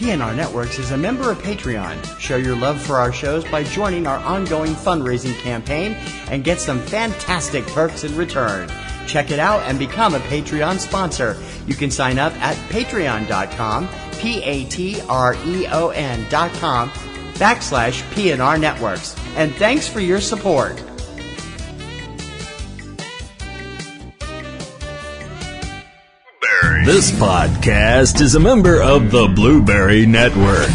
PNR Networks is a member of Patreon. Show your love for our shows by joining our ongoing fundraising campaign and get some fantastic perks in return. Check it out and become a Patreon sponsor. You can sign up at patreon.com, patreon.com/PNR Networks. And thanks for your support. This podcast is a member of the Blueberry Network.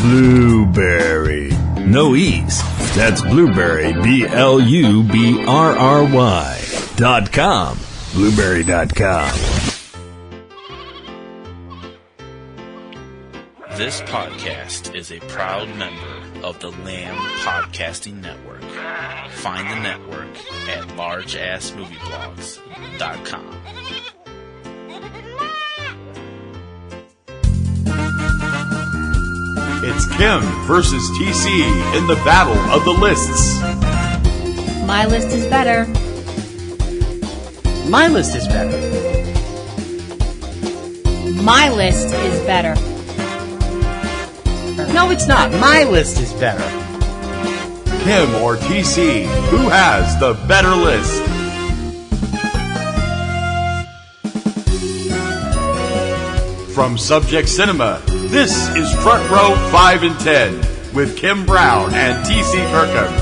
Blueberry. No E's. That's Blueberry, BLUBRRY.com. Blueberry.com. This podcast is a proud member of the Lamb Podcasting Network. Find the network at largeassmovieblogs.com. It's Kim versus TC in the battle of the lists. My list is better. My list is better. My list is better. No, it's not. My list is better. Kim or TC, who has the better list? From Subject Cinema, this is Front Row 5 and 10 with Kim Brown and TC Kirkham.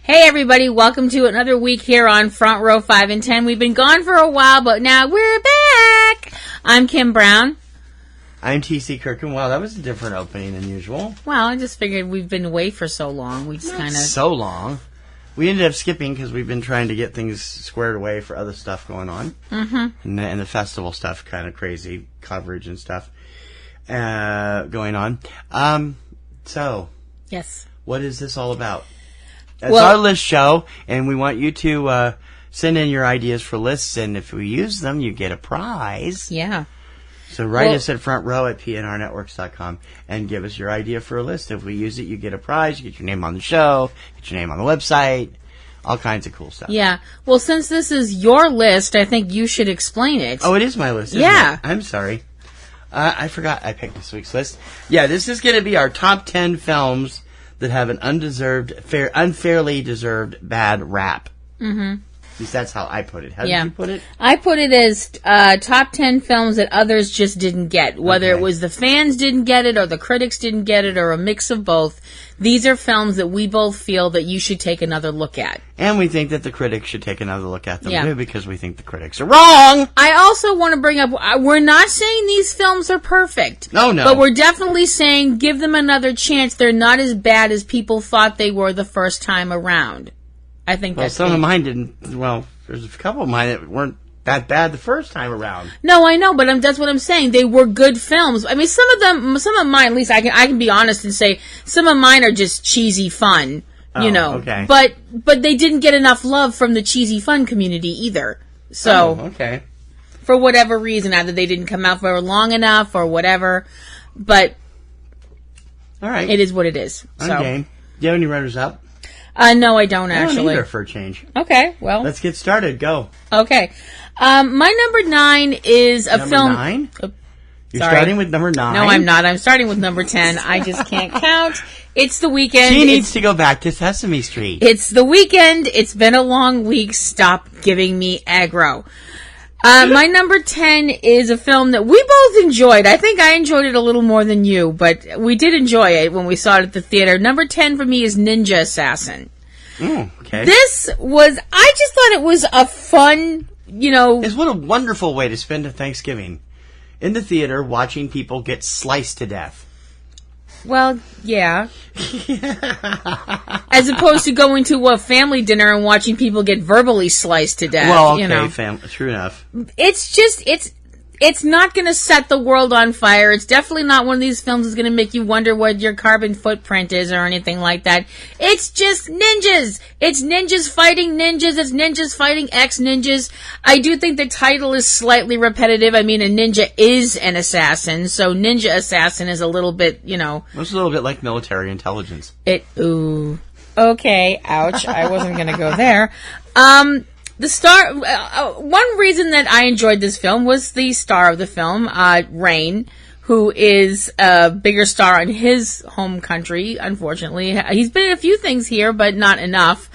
Hey everybody, welcome to another week here on Front Row 5 and 10. We've been gone for a while, but now we're back. I'm Kim Brown. I'm TC Kirkham. Wow, that was a different opening than usual. Well, I just figured we've been away for so long. We just kind of... So long. We ended up skipping because we've been trying to get things squared away for other stuff going on. Mm-hmm. And the festival stuff, kind of crazy coverage and stuff going on. So... Yes. What is this all about? It's our list show, and we want you to send in your ideas for lists, and if we use them, you get a prize. Yeah. So write us at frontrow@PNRNetworks.com and give us your idea for a list. If we use it, you get a prize. You get your name on the show, get your name on the website, all kinds of cool stuff. Yeah. Well, since this is your list, I think you should explain it. Oh, it is my list, isn't it? I'm sorry. I forgot I picked this week's list. Yeah, this is going to be our top 10 films that have an unfairly deserved bad rap. Mm-hmm. At least that's how I put it. How did you put it? I put it as top 10 films that others just didn't get. Whether it was the fans didn't get it, or the critics didn't get it, or a mix of both. These are films that we both feel that you should take another look at. And we think that the critics should take another look at them, too, because we think the critics are wrong! I also want to bring up, we're not saying these films are perfect. No. But we're definitely saying give them another chance. They're not as bad as people thought they were the first time around. I think that's... Well, some of mine didn't... Well, there's a couple of mine that weren't that bad the first time around. No, I know, but that's what I'm saying. They were good films. I mean, some of mine, at least I can be honest and say, some of mine are just cheesy fun, you know. Okay. But they didn't get enough love from the cheesy fun community either. So, for whatever reason, either they didn't come out for long enough or whatever, but all right, it is what it is. Okay. Do you have any runners-up? No, I don't, actually. I don't either, for a change. Okay, well. Let's get started. Go. Okay. My number 9 is a film... Number 9? You're starting with number 9? No, I'm not. I'm starting with number 10. I just can't count. It's the weekend. She needs to go back to Sesame Street. It's the weekend. It's been a long week. Stop giving me aggro. My number 10 is a film that we both enjoyed. I think I enjoyed it a little more than you, but we did enjoy it when we saw it at the theater. Number 10 for me is Ninja Assassin. Okay. This was, I just thought it was a fun, It's what a wonderful way to spend a Thanksgiving. In the theater, watching people get sliced to death. Well, yeah. As opposed to going to a family dinner and watching people get verbally sliced to death. Well, okay, true enough. It's just, It's not going to set the world on fire. It's definitely not one of these films that's going to make you wonder what your carbon footprint is or anything like that. It's just ninjas. It's ninjas fighting ninjas. It's ninjas fighting ex-ninjas. I do think the title is slightly repetitive. I mean, a ninja is an assassin, so ninja assassin is a little bit, It's a little bit like military intelligence. Ooh. Okay, ouch. I wasn't going to go there. The star, one reason that I enjoyed this film was the star of the film, Rain, who is a bigger star in his home country, unfortunately. He's been in a few things here, but not enough.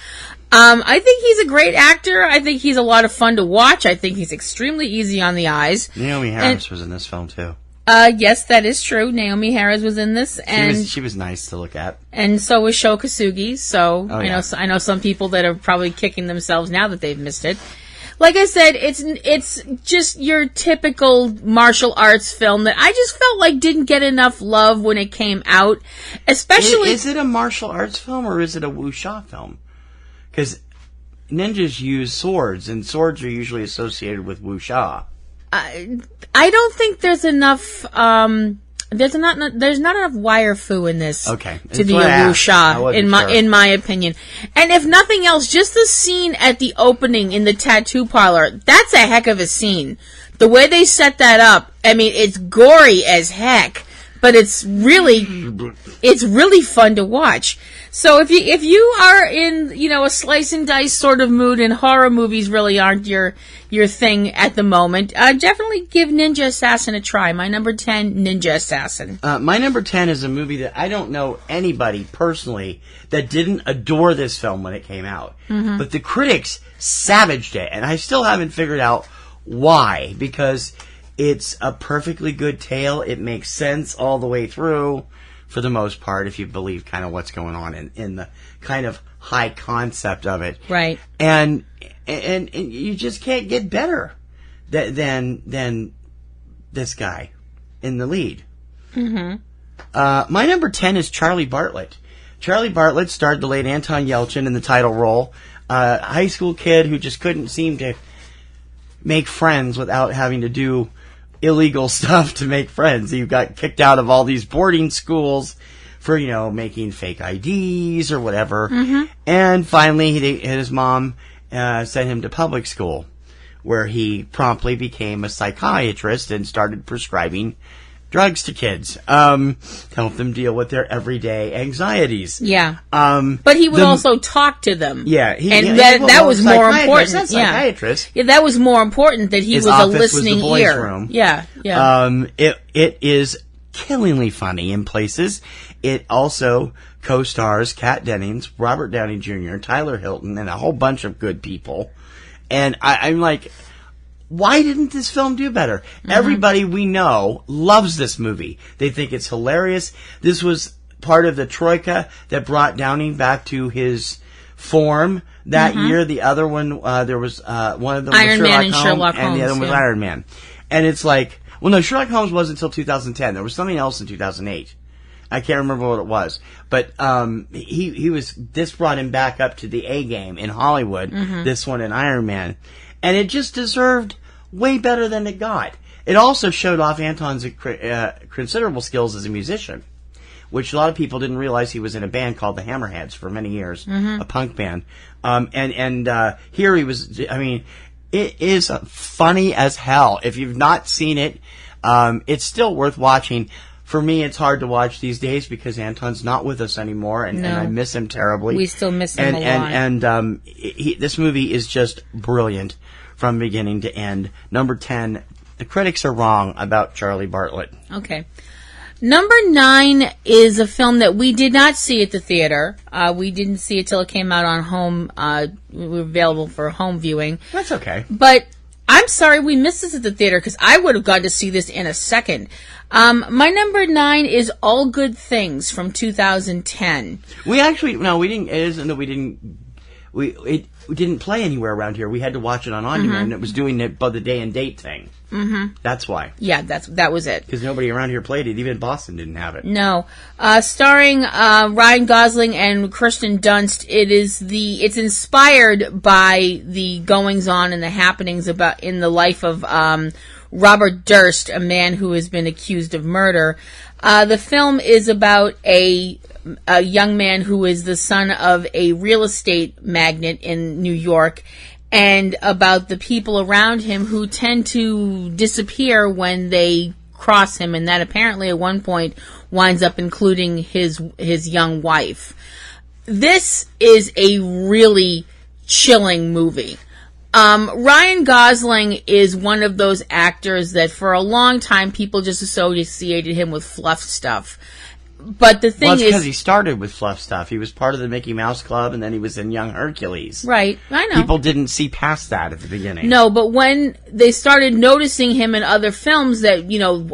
I think he's a great actor. I think he's a lot of fun to watch. I think he's extremely easy on the eyes. Naomi Harris was in this film, too. Yes, that is true. Naomi Harris was in this, and she was nice to look at. And so was Sho Kosugi. So I know some people that are probably kicking themselves now that they've missed it. Like I said, it's just your typical martial arts film that I just felt like didn't get enough love when it came out. Especially, is it a martial arts film or is it a wuxia film? Because ninjas use swords, and swords are usually associated with wuxia. I don't think there's enough. There's not enough wire fu in this to be a wuxia, in my opinion. And if nothing else, just the scene at the opening in the tattoo parlor, that's a heck of a scene. The way they set that up, I mean, it's gory as heck, but it's really fun to watch. So if you are in, a slice and dice sort of mood, and horror movies really aren't your thing at the moment, definitely give Ninja Assassin a try. My number 10, Ninja Assassin. My number 10 is a movie that I don't know anybody personally that didn't adore this film when it came out. Mm-hmm. But the critics savaged it, and I still haven't figured out why, because it's a perfectly good tale. It makes sense all the way through, for the most part, if you believe kind of what's going on in the kind of high concept of it. Right. And you just can't get better than this guy in the lead. Mm-hmm. My number 10 is Charlie Bartlett. Charlie Bartlett starred the late Anton Yelchin in the title role. A high school kid who just couldn't seem to make friends without having to do illegal stuff to make friends. He got kicked out of all these boarding schools for, making fake IDs or whatever. Mm-hmm. And finally, his mom sent him to public school, where he promptly became a psychiatrist and started prescribing drugs to kids, to help them deal with their everyday anxieties. Yeah. But he would also talk to them. Yeah. That was more important. Not psychiatrist. Yeah, that was more important, that he was a listening was the ear. boys' room. Yeah, yeah. It is killingly funny in places. It also co-stars Kat Dennings, Robert Downey Jr., Tyler Hilton, and a whole bunch of good people. And I'm like, why didn't this film do better? Mm-hmm. Everybody we know loves this movie. They think it's hilarious. This was part of the troika that brought Downey back to his form that year. The other one, there was one of them Iron was Man and Sherlock Holmes, and the other one was Iron Man. And it's like, well, no, Sherlock Holmes wasn't until 2010. There was something else in 2008. I can't remember what it was, but this brought him back up to the A game in Hollywood. Mm-hmm. This one in Iron Man, and it just deserved way better than it got. It also showed off Anton's considerable skills as a musician, which a lot of people didn't realize. He was in a band called the Hammerheads for many years, a punk band. And here he was. I mean, it is funny as hell. If you've not seen it, it's still worth watching. For me, it's hard to watch these days because Anton's not with us anymore, and I miss him terribly. We still miss him a lot. And this movie is just brilliant from beginning to end. Number 10, the critics are wrong about Charlie Bartlett. Okay. Number 9 is a film that we did not see at the theater. We didn't see it till it came out on home. We were available for home viewing. That's okay. But I'm sorry we missed this at the theater, because I would have got to see this in a second. My number 9 is All Good Things from 2010. We didn't. It isn't that we didn't. It didn't play anywhere around here. We had to watch it on demand, and it was doing it by the day and date thing. Mm-hmm. That's why. Yeah, that was it. Because nobody around here played it. Even Boston didn't have it. No. Starring Ryan Gosling and Kirsten Dunst. It's inspired by the goings on and the happenings in the life of Robert Durst, a man who has been accused of murder. The film is about a young man who is the son of a real estate magnate in New York, and about the people around him who tend to disappear when they cross him, and that apparently at one point winds up including his young wife. This is a really chilling movie. Ryan Gosling is one of those actors that for a long time people just associated him with fluff stuff. But the thing is, because he started with fluff stuff. He was part of the Mickey Mouse Club, and then he was in Young Hercules. Right, I know. People didn't see past that at the beginning. No, but when they started noticing him in other films that,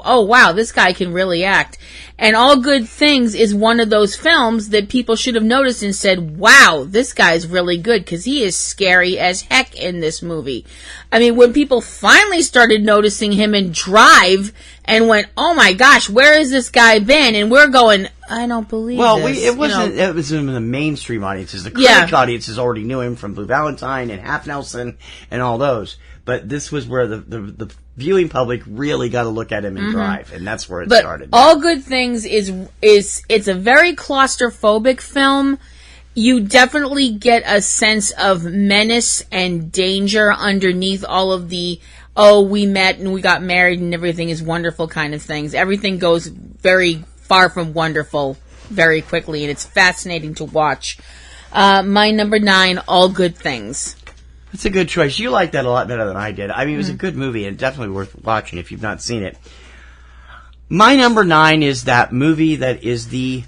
oh wow, this guy can really act. And All Good Things is one of those films that people should have noticed and said, wow, this guy's really good, because he is scary as heck in this movie. I mean, when people finally started noticing him in Drive and went, oh my gosh, where has this guy been? And we're going, I don't believe this. It wasn't. It was in the mainstream audiences. The critic audiences already knew him from Blue Valentine and Half Nelson and all those. But this was where the viewing public really got to look at him and Drive, and that's where it started. All Good Things is it's a very claustrophobic film. You definitely get a sense of menace and danger underneath all of the, oh, we met and we got married and everything is wonderful kind of things. Everything goes very far from wonderful very quickly, and it's fascinating to watch. My number 9, All Good Things. It's a good choice. You liked that a lot better than I did. I mean, it was a good movie and definitely worth watching if you've not seen it. My number 9 is that movie that is the...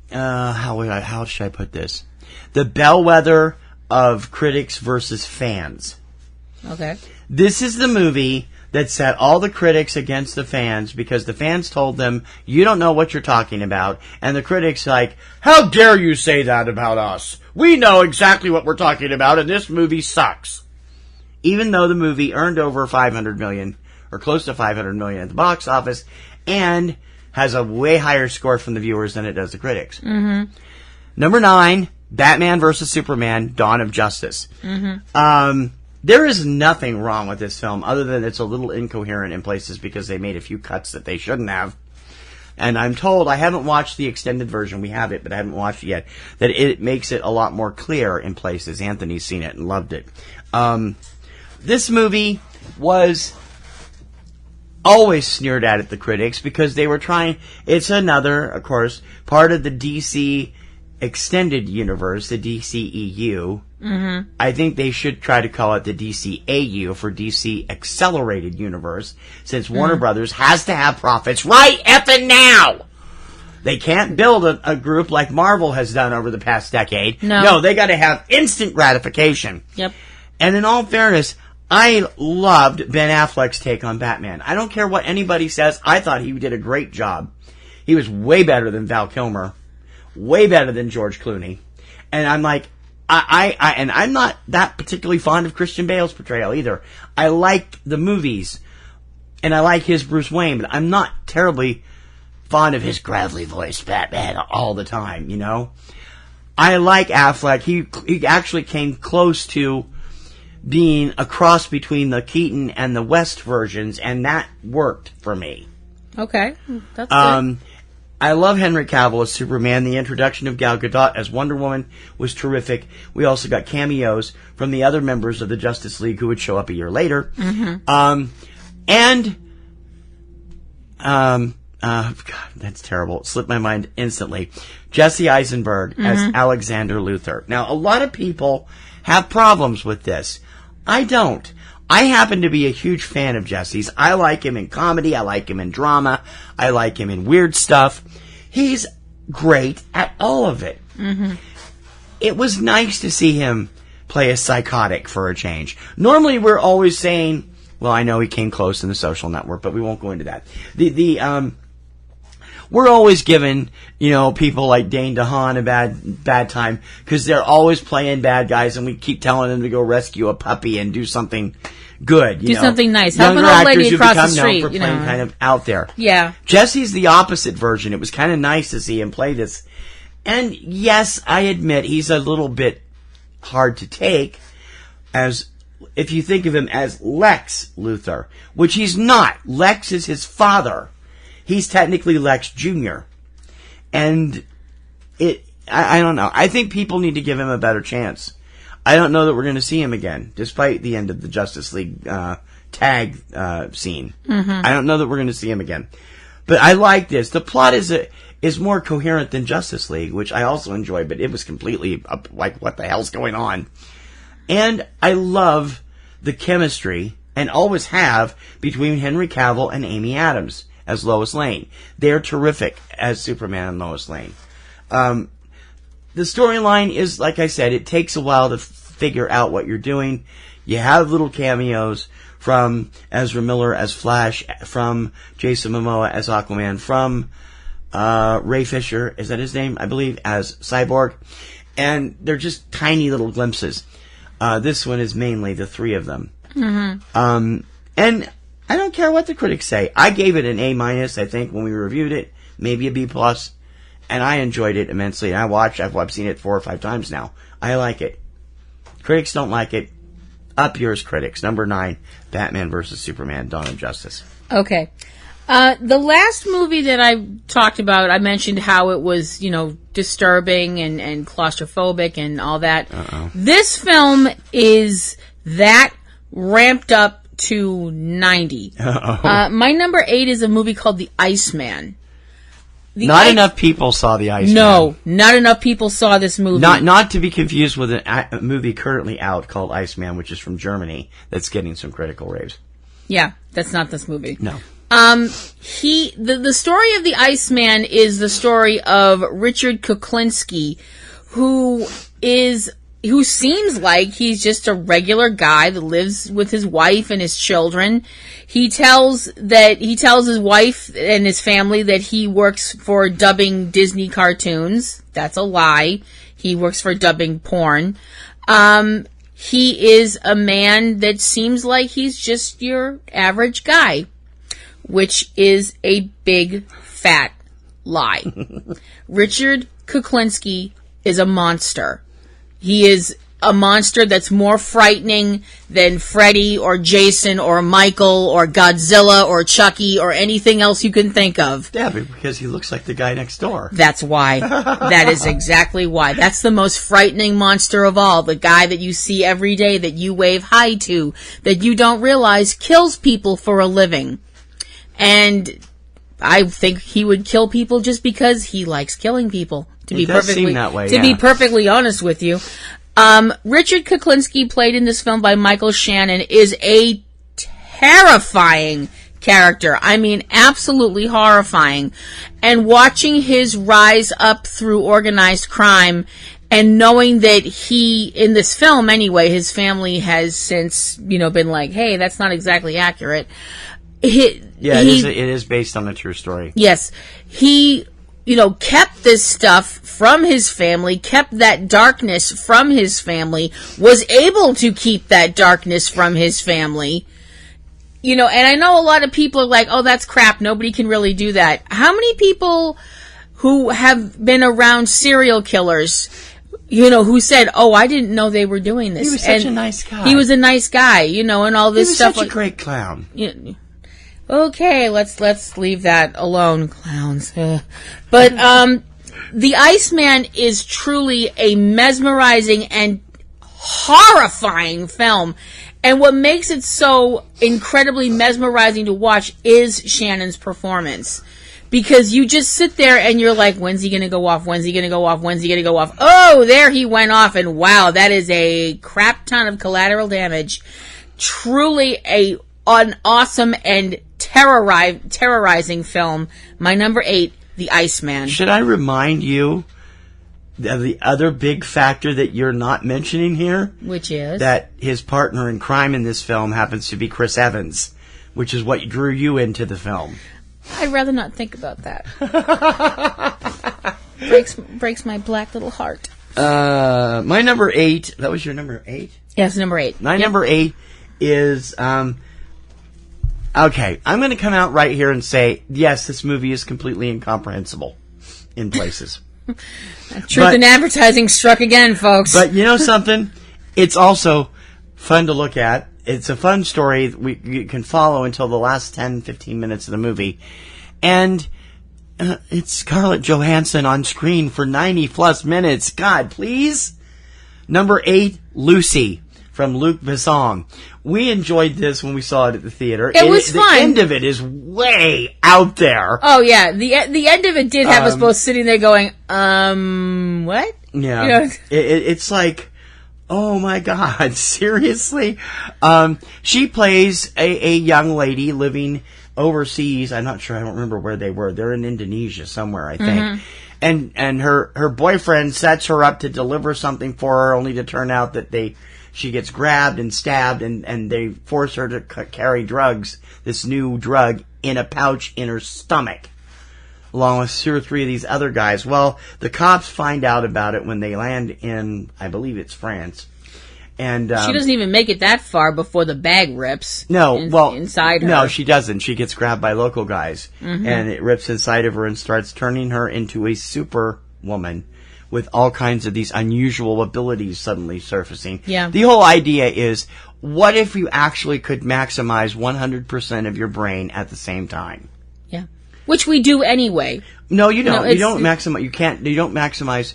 how should I put this? The bellwether of critics versus fans. Okay. This is the movie that set all the critics against the fans because the fans told them, you don't know what you're talking about. And the critics like, how dare you say that about us? We know exactly what we're talking about, and this movie sucks. Even though the movie earned over $500 million, or close to $500 million at the box office, and has a way higher score from the viewers than it does the critics. Mm-hmm. Number 9, Batman vs. Superman, Dawn of Justice. Mm-hmm. There is nothing wrong with this film other than it's a little incoherent in places because they made a few cuts that they shouldn't have. And I'm told, I haven't watched the extended version, we have it, but I haven't watched it yet, that it makes it a lot more clear in places. Anthony's seen it and loved it. This movie was always sneered at the critics because they were trying, it's another, of course, part of the DC extended universe, the DCEU. Mm-hmm. I think they should try to call it the DCAU for DC Accelerated Universe, since Warner Brothers has to have profits right effing now. They can't build a group like Marvel has done over the past decade. No, they got to have instant gratification. Yep. And in all fairness, I loved Ben Affleck's take on Batman. I don't care what anybody says. I thought he did a great job. He was way better than Val Kilmer. Way better than George Clooney. And I'm like, and I'm not that particularly fond of Christian Bale's portrayal either. I like the movies, and I like his Bruce Wayne, but I'm not terribly fond of his gravelly voiced Batman all the time, you know? I like Affleck. He actually came close to being a cross between the Keaton and the West versions, and that worked for me. Okay, that's good. I love Henry Cavill as Superman. The introduction of Gal Gadot as Wonder Woman was terrific. We also got cameos from the other members of the Justice League who would show up a year later. Mm-hmm. God, that's terrible. It slipped my mind instantly. Jesse Eisenberg as Alexander Luthor. Now, a lot of people have problems with this. I don't. I happen to be a huge fan of Jesse's. I like him in comedy. I like him in drama. I like him in weird stuff. He's great at all of it. Mm-hmm. It was nice to see him play a psychotic for a change. Normally, we're always saying, well, I know he came close in The Social Network, but we won't go into that. We're always giving, people like Dane DeHaan a bad time because they're always playing bad guys, and we keep telling them to go rescue a puppy and do something good. Do something nice. Help an old lady across the street. For playing kind of out there. Yeah. Jesse's the opposite version. It was kind of nice to see him play this. And yes, I admit he's a little bit hard to take as if you think of him as Lex Luthor, which he's not. Lex is his father. He's technically Lex Jr. And I don't know. I think people need to give him a better chance. I don't know that we're going to see him again, despite the end of the Justice League tag scene. I don't know that we're going to see him again. But I like this. The plot is more coherent than Justice League, which I also enjoy, but it was completely like, what the hell's going on? And I love the chemistry, and always have, between Henry Cavill and Amy Adams as Lois Lane. They're terrific as Superman and Lois Lane. The storyline is, like I said, it takes a while to figure out what you're doing. You have little cameos from Ezra Miller as Flash, from Jason Momoa as Aquaman, from Ray Fisher, is that his name? I believe, as Cyborg. And they're just tiny little glimpses. This one is mainly the three of them. And I don't care what the critics say. I gave it an A-, I think, when we reviewed it. Maybe a B+. And I enjoyed it immensely. And I've seen it 4 or 5 times now. I like it. Critics don't like it. Up yours, critics. Number 9, Batman vs. Superman, Dawn of Justice. Okay. The last movie that I talked about, I mentioned how it was, disturbing and claustrophobic and all that. This film is that ramped up to 90. My number 8 is a movie called The Iceman. Not enough people saw The Iceman. No, not enough people saw this movie. Not to be confused with a movie currently out called Iceman, which is from Germany, that's getting some critical raves. Yeah, that's not this movie. No. The story of The Iceman is the story of Richard Kuklinski, who seems like he's just a regular guy that lives with his wife and his children. He tells his wife and his family that he works for dubbing Disney cartoons. That's a lie. He works for dubbing porn. He is a man that seems like he's just your average guy, which is a big fat lie. Richard Kuklinski is a monster. He is a monster that's more frightening than Freddy or Jason or Michael or Godzilla or Chucky or anything else you can think of. Yeah, because he looks like the guy next door. That's why. That is exactly why. That's the most frightening monster of all. The guy that you see every day, that you wave hi to, that you don't realize kills people for a living. And I think he would kill people just because he likes killing people. It does seem that way, to be perfectly honest with you. Richard Kuklinski, played in this film by Michael Shannon, is a terrifying character. I mean, absolutely horrifying. And watching his rise up through organized crime, and knowing that he, in this film anyway, his family has since, been like, hey, that's not exactly accurate. It is based on a true story. Yes. He, kept this stuff from his family, kept that darkness from his family, was able to keep that darkness from his family. And I know a lot of people are like, oh, that's crap, nobody can really do that. How many people who have been around serial killers, who said, oh, I didn't know they were doing this. He was such a nice guy. He was a nice guy, and all this stuff. He was such a great clown. Okay, let's leave that alone, clowns. But The Iceman is truly a mesmerizing and horrifying film. And what makes it so incredibly mesmerizing to watch is Shannon's performance. Because you just sit there and you're like, when's he going to go off? When's he going to go off? When's he going to go off? Oh, there he went off. And wow, that is a crap ton of collateral damage. Truly an awesome and terrorizing film. My number 8, The Iceman. Should I remind you of the other big factor that you're not mentioning here? Which is? That his partner in crime in this film happens to be Chris Evans, which is what drew you into the film. I'd rather not think about that. breaks my black little heart. My number 8, that was your number 8? Yes, number 8. My number 8 is... Okay, I'm going to come out right here and say, yes, this movie is completely incomprehensible in places. Truth in advertising struck again, folks. But you know something? It's also fun to look at. It's a fun story you can follow until the last 10, 15 minutes of the movie. And it's Scarlett Johansson on screen for 90-plus minutes. God, please. Number 8, Lucy, from Luc Besson. We enjoyed this when we saw it at the theater. It was fun. The end of it is way out there. Oh, yeah. The end of it did have us both sitting there going, what? Yeah. You know? It's like, oh my God, seriously? She plays a young lady living overseas. I'm not sure. I don't remember where they were. They're in Indonesia somewhere, I think. And her boyfriend sets her up to deliver something for her, only to turn out that she gets grabbed and stabbed, and they force her to carry drugs, this new drug, in a pouch in her stomach, along with 2 or 3 of these other guys. Well, the cops find out about it when they land in, I believe it's France. And she doesn't even make it that far before the bag rips. Inside her. No, she doesn't. She gets grabbed by local guys, and it rips inside of her and starts turning her into a super woman with all kinds of these unusual abilities suddenly surfacing. Yeah. The whole idea is, what if you actually could maximize 100% of your brain at the same time? Yeah. Which we do anyway. No, you don't. You don't maximize. You don't maximize.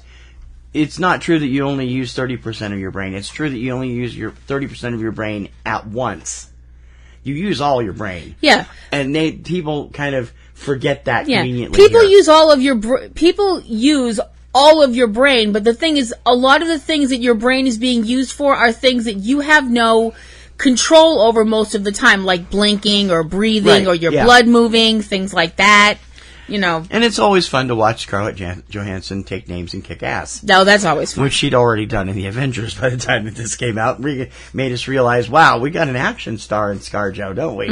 It's not true that you only use 30% of your brain. It's true that you only use your 30% of your brain at once. You use all your brain. Yeah. And people kind of forget that conveniently. People use all of your brain, but the thing is, a lot of the things that your brain is being used for are things that you have no control over most of the time, like blinking or breathing or your blood moving, things like that. You know. And it's always fun to watch Scarlett Johansson take names and kick ass. No, that's always fun. Which she'd already done in the Avengers by the time that this came out. Made us realize, wow, we got an action star in ScarJo, don't we?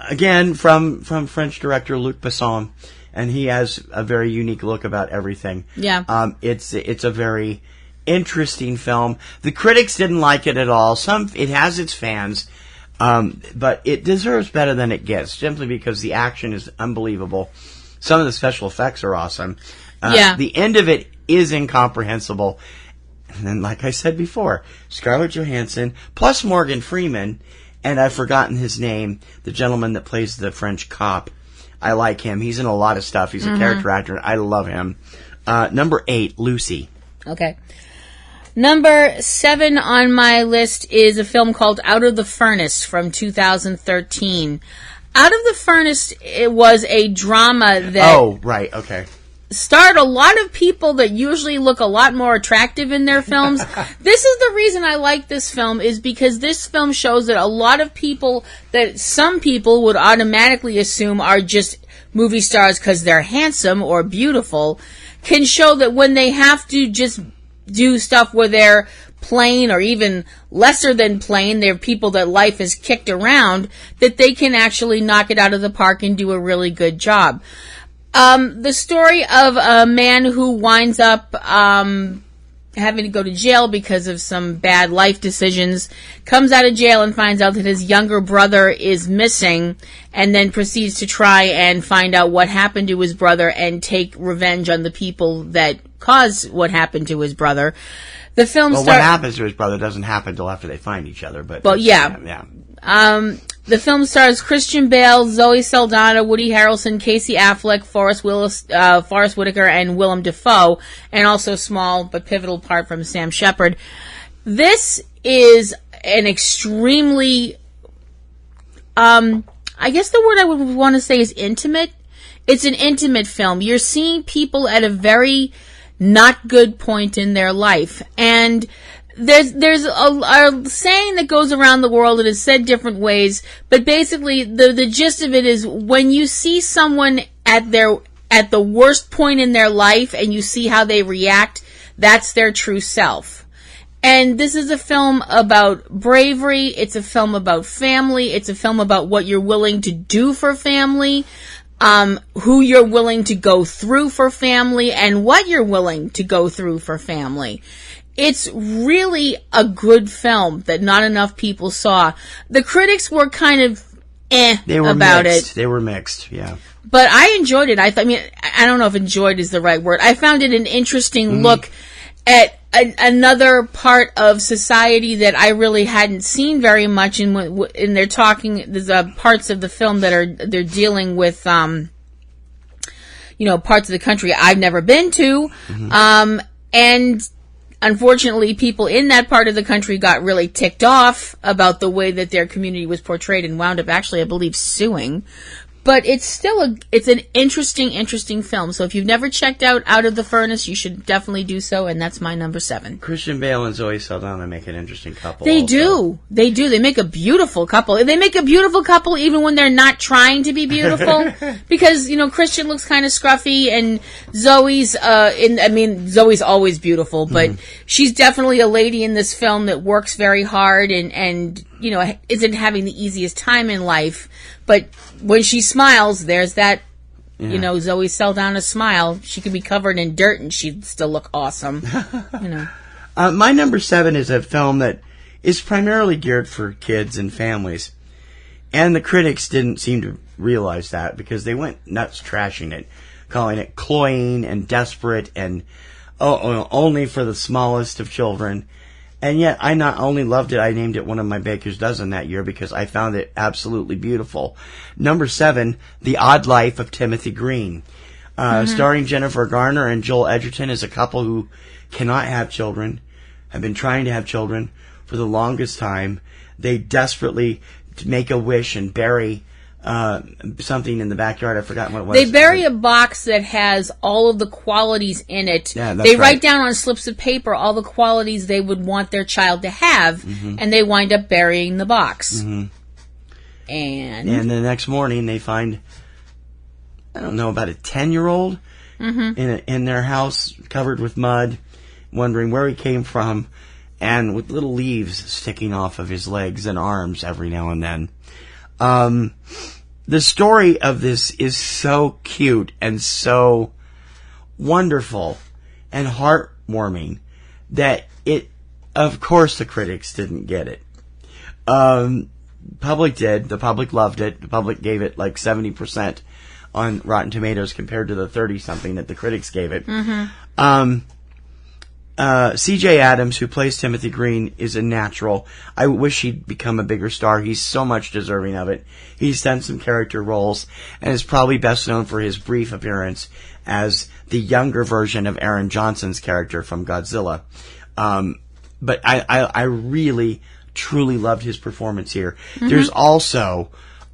Again, from French director Luc Besson, and he has a very unique look about everything. Yeah. It's a very interesting film. The critics didn't like it at all. It has its fans. But it deserves better than it gets, simply because the action is unbelievable. Some of the special effects are awesome. The end of it is incomprehensible. And then, like I said before, Scarlett Johansson, plus Morgan Freeman, and I've forgotten his name, the gentleman that plays the French cop. I like him. He's in a lot of stuff. He's a character actor. I love him. Number 8, Lucy. Okay. Number 7 on my list is a film called Out of the Furnace from 2013. Out of the Furnace, it was a drama that... Oh, right, okay. Starred a lot of people that usually look a lot more attractive in their films. This is the reason I like this film, is because this film shows that a lot of people, that some people would automatically assume are just movie stars because they're handsome or beautiful, can show that when they have to just do stuff where they're plain or even lesser than plain, they're people that life has kicked around, that they can actually knock it out of the park and do a really good job. The story of a man who winds up having to go to jail because of some bad life decisions, comes out of jail and finds out that his younger brother is missing, and then proceeds to try and find out what happened to his brother and take revenge on the people that caused what happened to his brother. The film what happens to his brother doesn't happen until after they find each other. But the film stars Christian Bale, Zoe Saldana, Woody Harrelson, Casey Affleck, Forrest Whitaker, and Willem Dafoe, and also small but pivotal part from Sam Shepard. This is an extremely, I guess the word I would want to say is intimate. It's an intimate film. You're seeing people at a very not good point in their life, and there's a saying that goes around the world and is said different ways, but basically the gist of it is, when you see someone at the worst point in their life and you see how they react, that's their true self. And this is a film about bravery. It's a film about family. It's a film about what you're willing to do for family, who you're willing to go through for family, and what you're willing to go through for family. It's really a good film that not enough people saw. The critics were kind of about it. They were mixed, yeah. But I enjoyed it. I don't know if enjoyed is the right word. I found it an interesting look at another part of society that I really hadn't seen very much. And they're talking, there's parts of the film that they're dealing with, parts of the country I've never been to. Mm-hmm. And unfortunately, people in that part of the country got really ticked off about the way that their community was portrayed and wound up actually, I believe, suing. But it's still it's an interesting film. So if you've never checked out of the Furnace, you should definitely do so. And that's my number 7. Christian Bale and Zoe Saldana make an interesting couple. They do. They make a beautiful couple. They make a beautiful couple even when they're not trying to be beautiful. Because, Christian looks kind of scruffy and Zoe's, Zoe's always beautiful, but she's definitely a lady in this film that works very hard and isn't having the easiest time in life. But when she smiles, there's that, Zoe Saldana's smile. She could be covered in dirt and she'd still look awesome. My number 7 is a film that is primarily geared for kids and families. And the critics didn't seem to realize that because they went nuts trashing it, calling it cloying and desperate and only for the smallest of children. And yet, I not only loved it, I named it one of my Baker's Dozen that year because I found it absolutely beautiful. Number 7, The Odd Life of Timothy Green. Starring Jennifer Garner and Joel Edgerton as a couple who cannot have children, have been trying to have children for the longest time. They desperately make a wish and bury something in the backyard. I've forgotten what it was. They bury a box that has all of the qualities in it. Yeah, that's they write down on slips of paper all the qualities they would want their child to have, and they wind up burying the box. Mm-hmm. And the next morning they find, I don't know, about a 10-year-old in their house covered with mud, wondering where he came from, and with little leaves sticking off of his legs and arms every now and then. The story of this is so cute and so wonderful and heartwarming that of course the critics didn't get it. Public did. The public loved it. The public gave it like 70% on Rotten Tomatoes compared to the 30-something that the critics gave it. C.J. Adams, who plays Timothy Green, is a natural. I wish he'd become a bigger star. He's so much deserving of it. He's done some character roles and is probably best known for his brief appearance as the younger version of Aaron Johnson's character from Godzilla. But I really, truly loved his performance here. There's also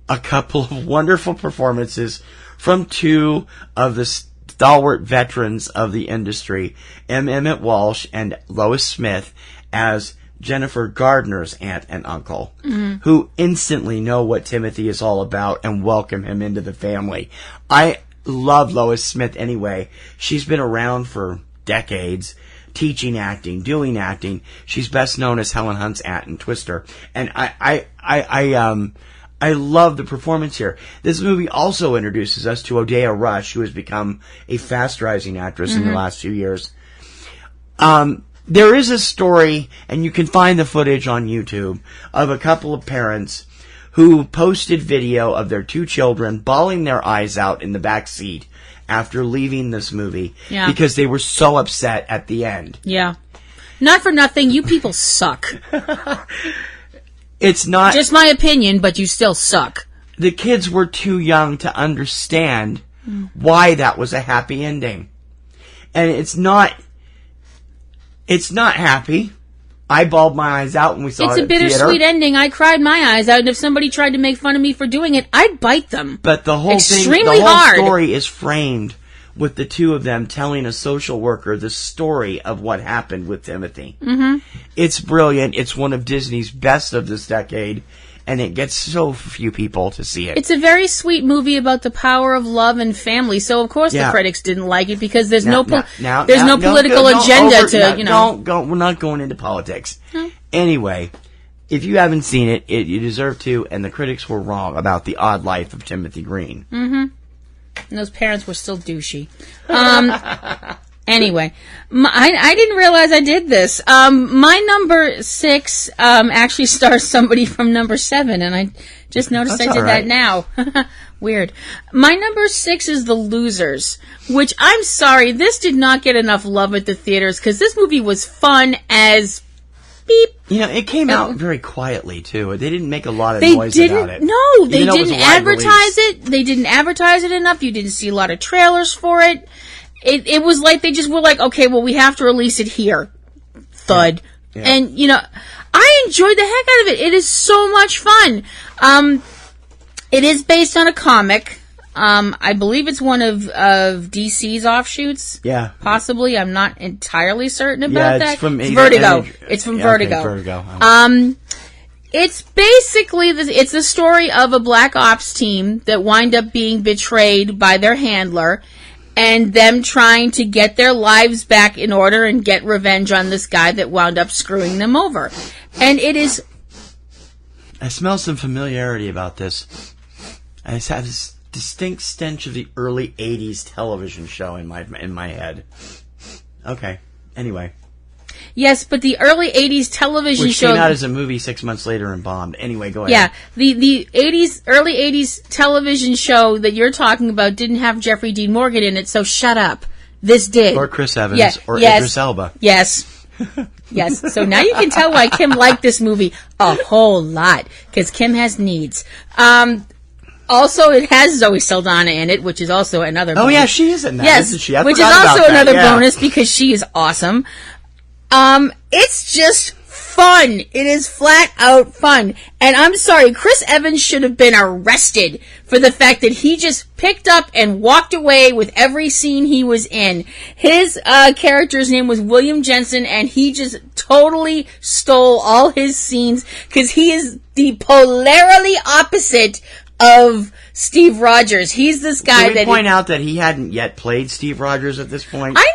a couple of wonderful performances from 2 of the stalwart veterans of the industry, M. Emmett Walsh and Lois Smith, as Jennifer Gardner's aunt and uncle, who instantly know what Timothy is all about and welcome him into the family. I love Lois Smith anyway. She's been around for decades, teaching acting, doing acting. She's best known as Helen Hunt's aunt in Twister. And I love the performance here. This movie also introduces us to Odeya Rush, who has become a fast-rising actress in the last few years. There is a story, and you can find the footage on YouTube, of a couple of parents who posted video of their 2 children bawling their eyes out in the back seat after leaving this movie because they were so upset at the end. Yeah. Not for nothing, you people suck. It's not just my opinion, but you still suck. The kids were too young to understand why that was a happy ending. And it's not happy. I bawled my eyes out when we saw it. It's a bittersweet ending. I cried my eyes out, and if somebody tried to make fun of me for doing it, I'd bite them. But the whole story is framed with the 2 of them telling a social worker the story of what happened with Timothy. It's brilliant. It's one of Disney's best of this decade, and it gets so few people to see it. It's a very sweet movie about the power of love and family. So of course the critics didn't like it because there's no political agenda. We're not going into politics. Anyway, if you haven't seen it, you deserve to, and the critics were wrong about The Odd Life of Timothy Green. And those parents were still douchey. Anyway, I didn't realize I did this. My number 6 actually stars somebody from number 7, and I just noticed That's I did right. that now. Weird. My number 6 is The Losers, which I'm sorry, this did not get enough love at the theaters because this movie was fun as beep. It came out very quietly too. They didn't make a lot of noise about it. No, they Even though it was didn't a wide advertise release. it. They didn't advertise it enough. You didn't see a lot of trailers for it. It was like they just were like, okay, well, we have to release it here. Thud. Yeah. And, I enjoyed the heck out of it. It is so much fun. It is based on a comic. I believe it's one of DC's offshoots. Yeah. Possibly. I'm not entirely certain about that. It's from Vertigo. It's from Vertigo. Okay, Vertigo. It's basically it's the story of a black ops team that wind up being betrayed by their handler, and them trying to get their lives back in order and get revenge on this guy that wound up screwing them over. And it is. I smell some familiarity about this. I just have this distinct stench of the early '80s television show in my head. Okay. Anyway. Yes, but the early 80s television Which show... came out as a movie 6 months later and bombed. Anyway, go ahead. Yeah, the early 80s television show that you're talking about didn't have Jeffrey Dean Morgan in it, so shut up. This did. Or Chris Evans. Yeah, Or yes, Idris Elba. Yes. Yes. So now you can tell why Kim liked this movie a whole lot, because Kim has needs. Also, it has Zoe Saldana in it, which is also another bonus. Oh, yeah, she is in that, yes, isn't she? I which is forgot also about that, another yeah. bonus because she is awesome. It's just fun. It is flat out fun. And I'm sorry, Chris Evans should have been arrested for the fact that he just picked up and walked away with every scene he was in. His character's name was William Jensen, and he just totally stole all his scenes because he is the polarly opposite of Steve Rogers. He's this guy Can we point out that he hadn't yet played Steve Rogers at this point? I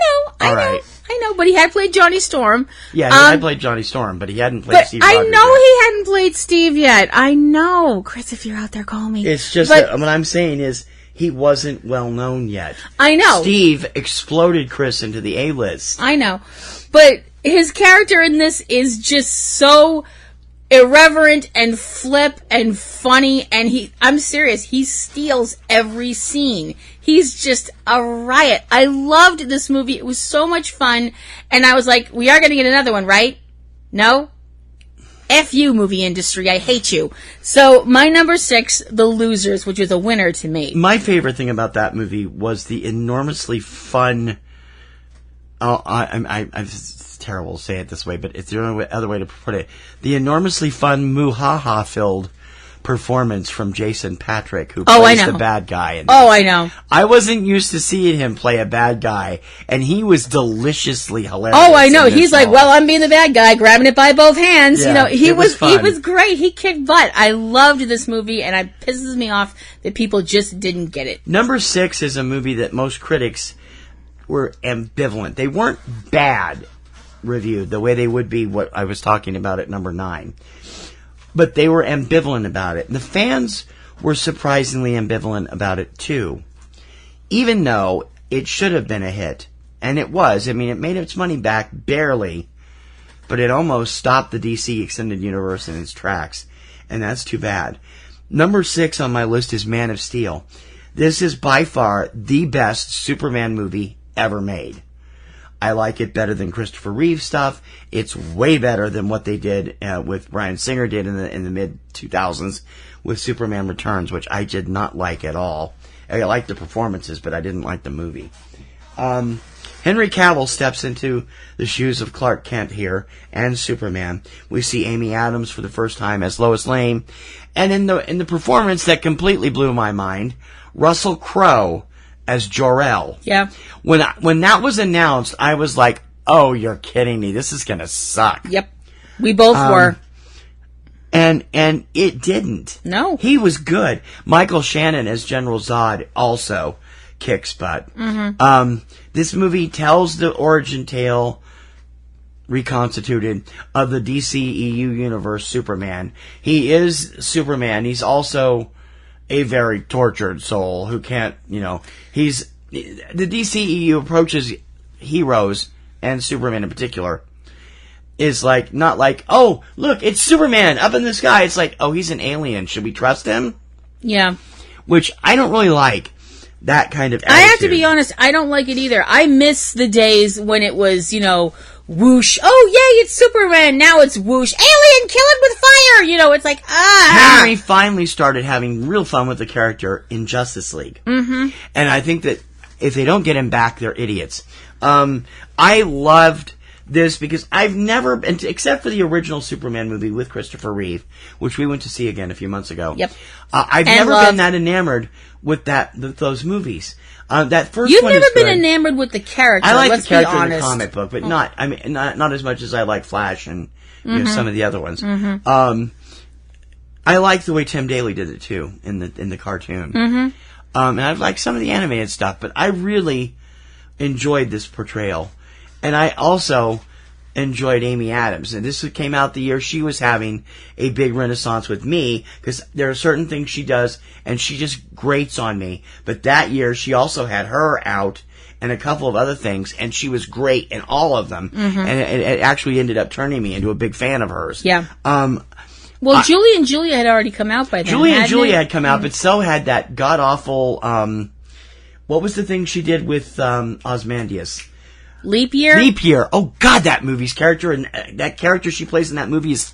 know, but he had played Johnny Storm. Yeah, he had played Johnny Storm, but he hadn't played But Steve Rogers I know yet. he hadn't played Steve yet. I know. Chris, if you're out there, call me. It's just But- that what I'm saying is he wasn't well known yet. I know. Steve exploded Chris into the A-list. I know. But his character in this is just so irreverent and flip and funny, and I'm serious, he steals every scene. He's just a riot. I loved this movie. It was so much fun, and I was like, we are going to get another one, right? No? F you, movie industry. I hate you. So, my number 6, The Losers, which was a winner to me. My favorite thing about that movie was the enormously fun... it's terrible to say it this way, but it's the only other way to put it. The enormously fun, muhaha-filled performance from Jason Patrick, who plays the bad guy in this. Oh, I know. I wasn't used to seeing him play a bad guy, and he was deliciously hilarious. Oh, I know. in this He's like, role. well, I'm being the bad guy, grabbing it by both hands. Yeah, he it was fun. great. He kicked butt. I loved this movie, and it pisses me off that people just didn't get it. Number 6 is a movie that most critics were ambivalent. They weren't bad reviewed the way they would be what I was talking about at number 9. But they were ambivalent about it. And the fans were surprisingly ambivalent about it too. Even though it should have been a hit. And it was. I mean, it made its money back barely. But it almost stopped the DC Extended Universe in its tracks. And that's too bad. Number 6 on my list is Man of Steel. This is by far the best Superman movie ever made. I like it better than Christopher Reeve stuff. It's way better than what they did with Bryan Singer did in the mid 2000s with Superman Returns, which I did not like at all. I liked the performances, but I didn't like the movie. Henry Cavill steps into the shoes of Clark Kent here and Superman. We see Amy Adams for the first time as Lois Lane, and in the performance that completely blew my mind, Russell Crowe as Jor-El. Yeah. When that was announced, I was like, "Oh, you're kidding me! This is gonna suck." Yep. We both were. And it didn't. No. He was good. Michael Shannon as General Zod also kicks butt. Mm-hmm. This movie tells the origin tale, reconstituted, of the DCEU universe Superman. He is Superman. He's also a very tortured soul who can't, the DCEU approaches heroes, and Superman in particular, is like, not like, oh, look, it's Superman up in the sky. It's like, oh, he's an alien. Should we trust him? Yeah. Which I don't really like. That kind of attitude. I have to be honest, I don't like it either. I miss the days when it was, whoosh. Oh, yay, it's Superman. Now it's whoosh. Alien, kill it with fire. It's like, Henry finally started having real fun with the character in Justice League. Mm-hmm. And I think that if they don't get him back, they're idiots. I loved this because I've never been, except for the original Superman movie with Christopher Reeve, which we went to see again a few months ago. Yep. I've never been that enamored with those movies. That first You've one never is been good. enamored with the character. I like let's the character be in the honest. comic book, but not as much as I like Flash and some of the other ones. Mm-hmm. I like the way Tim Daly did it too in the cartoon. Mm-hmm. And I like some of the animated stuff, but I really enjoyed this portrayal, and I also enjoyed Amy Adams. And this came out the year she was having a big renaissance with me, because there are certain things she does, and she just grates on me. But that year, she also had her out, and a couple of other things, and she was great in all of them. Mm-hmm. And it actually ended up turning me into a big fan of hers. Yeah. Well, Julie and Julia had already come out by then. Julie and Julia had come out, but so had that god-awful, what was the thing she did with Ozymandias? Leap Year? Leap Year. Oh, God, that movie's character, and that character she plays in that movie is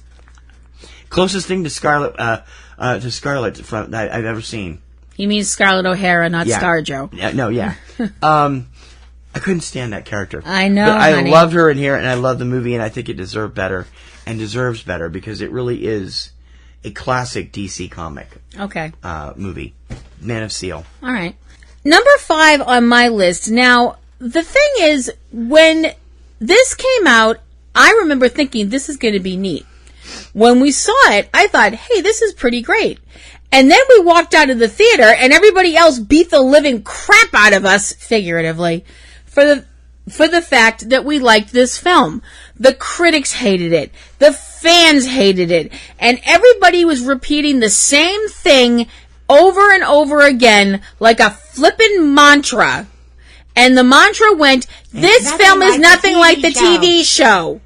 closest thing to Scarlet that I've ever seen. You mean Scarlett O'Hara, not Yeah. ScarJo. Yeah, no, yeah. I couldn't stand that character. I know, But I honey. loved her in here, and I love the movie, and I think it deserved better, and deserves better, because it really is a classic DC comic Okay. movie. Man of Steel. All right. Number 5 on my list. Now, the thing is, when this came out, I remember thinking, this is going to be neat. When we saw it, I thought, hey, this is pretty great. And then we walked out of the theater, and everybody else beat the living crap out of us, figuratively, for the fact that we liked this film. The critics hated it. The fans hated it. And everybody was repeating the same thing over and over again, like a flippin' mantra. And the mantra went, this film is nothing like the TV show.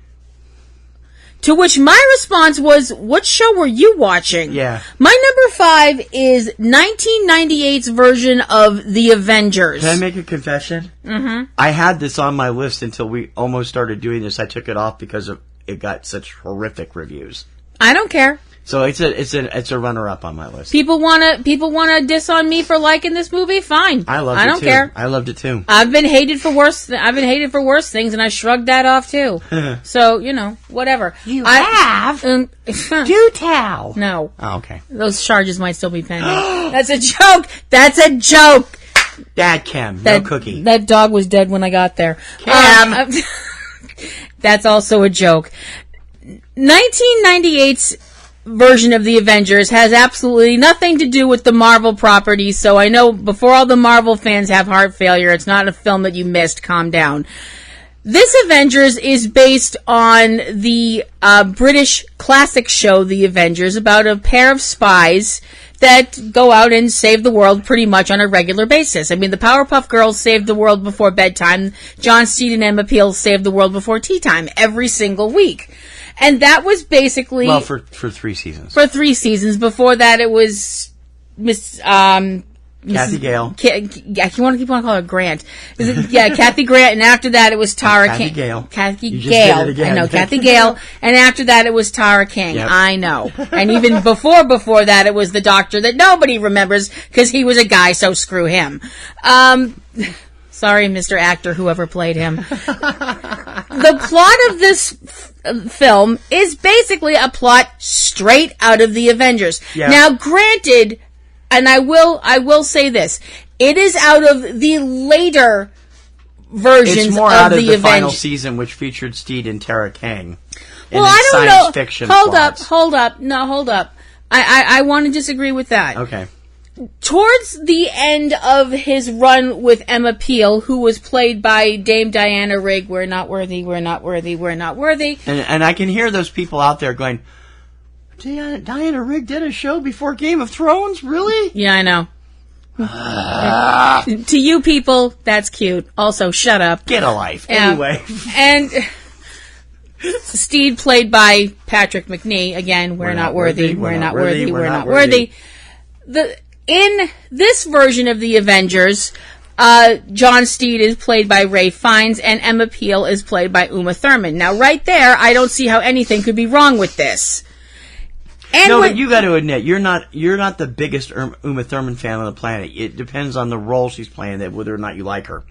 To which my response was, what show were you watching? Yeah. My number 5 is 1998's version of The Avengers. Can I make a confession? Mm-hmm. I had this on my list until we almost started doing this. I took it off because it got such horrific reviews. I don't care. So it's a runner-up on my list. People wanna diss on me for liking this movie? Fine. I loved it. I don't too. care. I loved it too. I've been hated for worse things, and I shrugged that off too. So whatever. You have? Do tell. No. Oh, okay. Those charges might still be pending. That's a joke. That's a joke. Dad, Kim, no cookie. That dog was dead when I got there. Kim. That's also a joke. 1998's version of the Avengers has absolutely nothing to do with the Marvel property, so I know before all the Marvel fans have heart failure, it's not a film that you missed. Calm down. This Avengers is based on the British classic show, The Avengers, about a pair of spies that go out and save the world pretty much on a regular basis. I mean, the Powerpuff Girls saved the world before bedtime. John Steed and Emma Peel saved the world before tea time every single week. And that was basically... Well, for 3 seasons. For 3 seasons. Before that, it was Kathy Gale. You want to call her Grant. Kathy Grant, and after that it was Tara King. Kathy Gale. I know, Kathy Gale. And after that it was Tara King. Yep. I know. And even before that it was the Doctor that nobody remembers because he was a guy, so screw him. Sorry, Mr. Actor, whoever played him. The plot of this film is basically a plot straight out of the Avengers. Yeah. Now, granted, and I will say this, it is out of the later versions it's more of out of the the final season, which featured Steed and Tara King. Well, I don't science know. Fiction hold plots. up. No, hold up. I want to disagree with that. Okay. Towards the end of his run with Emma Peel, who was played by Dame Diana Rigg, we're not worthy. And I can hear those people out there going, Diana Rigg did a show before Game of Thrones? Really? Yeah, I know. To you people, that's cute. Also, shut up. Get a life. Anyway. And Steed, played by Patrick McNee. Again, we're not worthy. We're not worthy. We're not worthy. In this version of the Avengers, John Steed is played by Ray Fiennes, and Emma Peel is played by Uma Thurman. Now, right there, I don't see how anything could be wrong with this. And but you got to admit, you're not the biggest Uma Thurman fan on the planet. It depends on the role she's playing, whether or not you like her.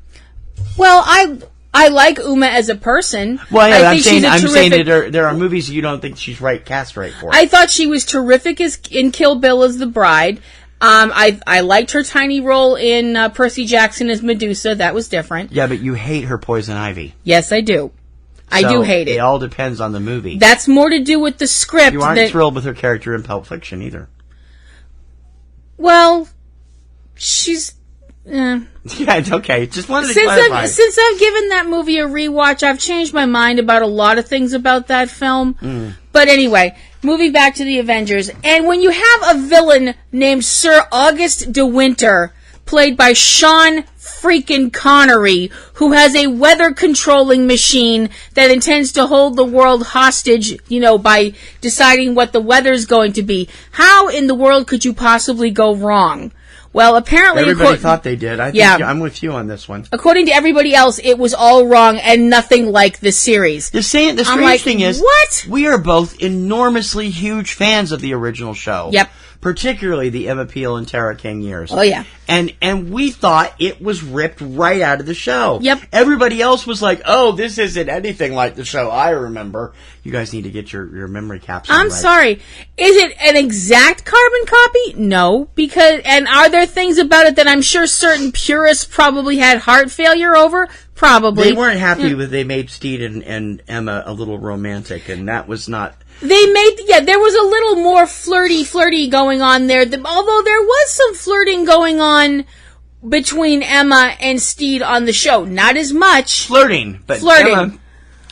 Well, I like Uma as a person. Well, yeah, I'm saying that there are movies you don't think she's cast right for. I thought she was terrific in Kill Bill as the bride. I liked her tiny role in Percy Jackson as Medusa. That was different. Yeah, but you hate her Poison Ivy. Yes, I do. I do hate it. It all depends on the movie. That's more to do with the script. You aren't thrilled with her character in Pulp Fiction either. Well, she's... Yeah, it's okay. Just wanted to clarify. Since I've given that movie a rewatch, I've changed my mind about a lot of things about that film. But anyway, moving back to the Avengers. And when you have a villain named Sir August de Winter, played by Sean freaking Connery, who has a weather controlling machine that intends to hold the world hostage, by deciding what the weather's going to be, how in the world could you possibly go wrong? Well, apparently... Everybody thought they did. I think I'm with you on this one. According to everybody else, it was all wrong and nothing like the series. The strange thing is, what? We are both enormously huge fans of the original show. Yep. Particularly the Emma Peel and Tara King years. Oh, yeah. And we thought it was ripped right out of the show. Yep. Everybody else was like, oh, this isn't anything like the show I remember. You guys need to get your memory capsule I'm sorry. Is it an exact carbon copy? No. And are there things about it that I'm sure certain purists probably had heart failure over? Probably. They weren't happy with they made Steed and Emma a little romantic, and that was not... there was a little more flirty going on there. Although there was some flirting going on between Emma and Steed on the show. Not as much. Flirting.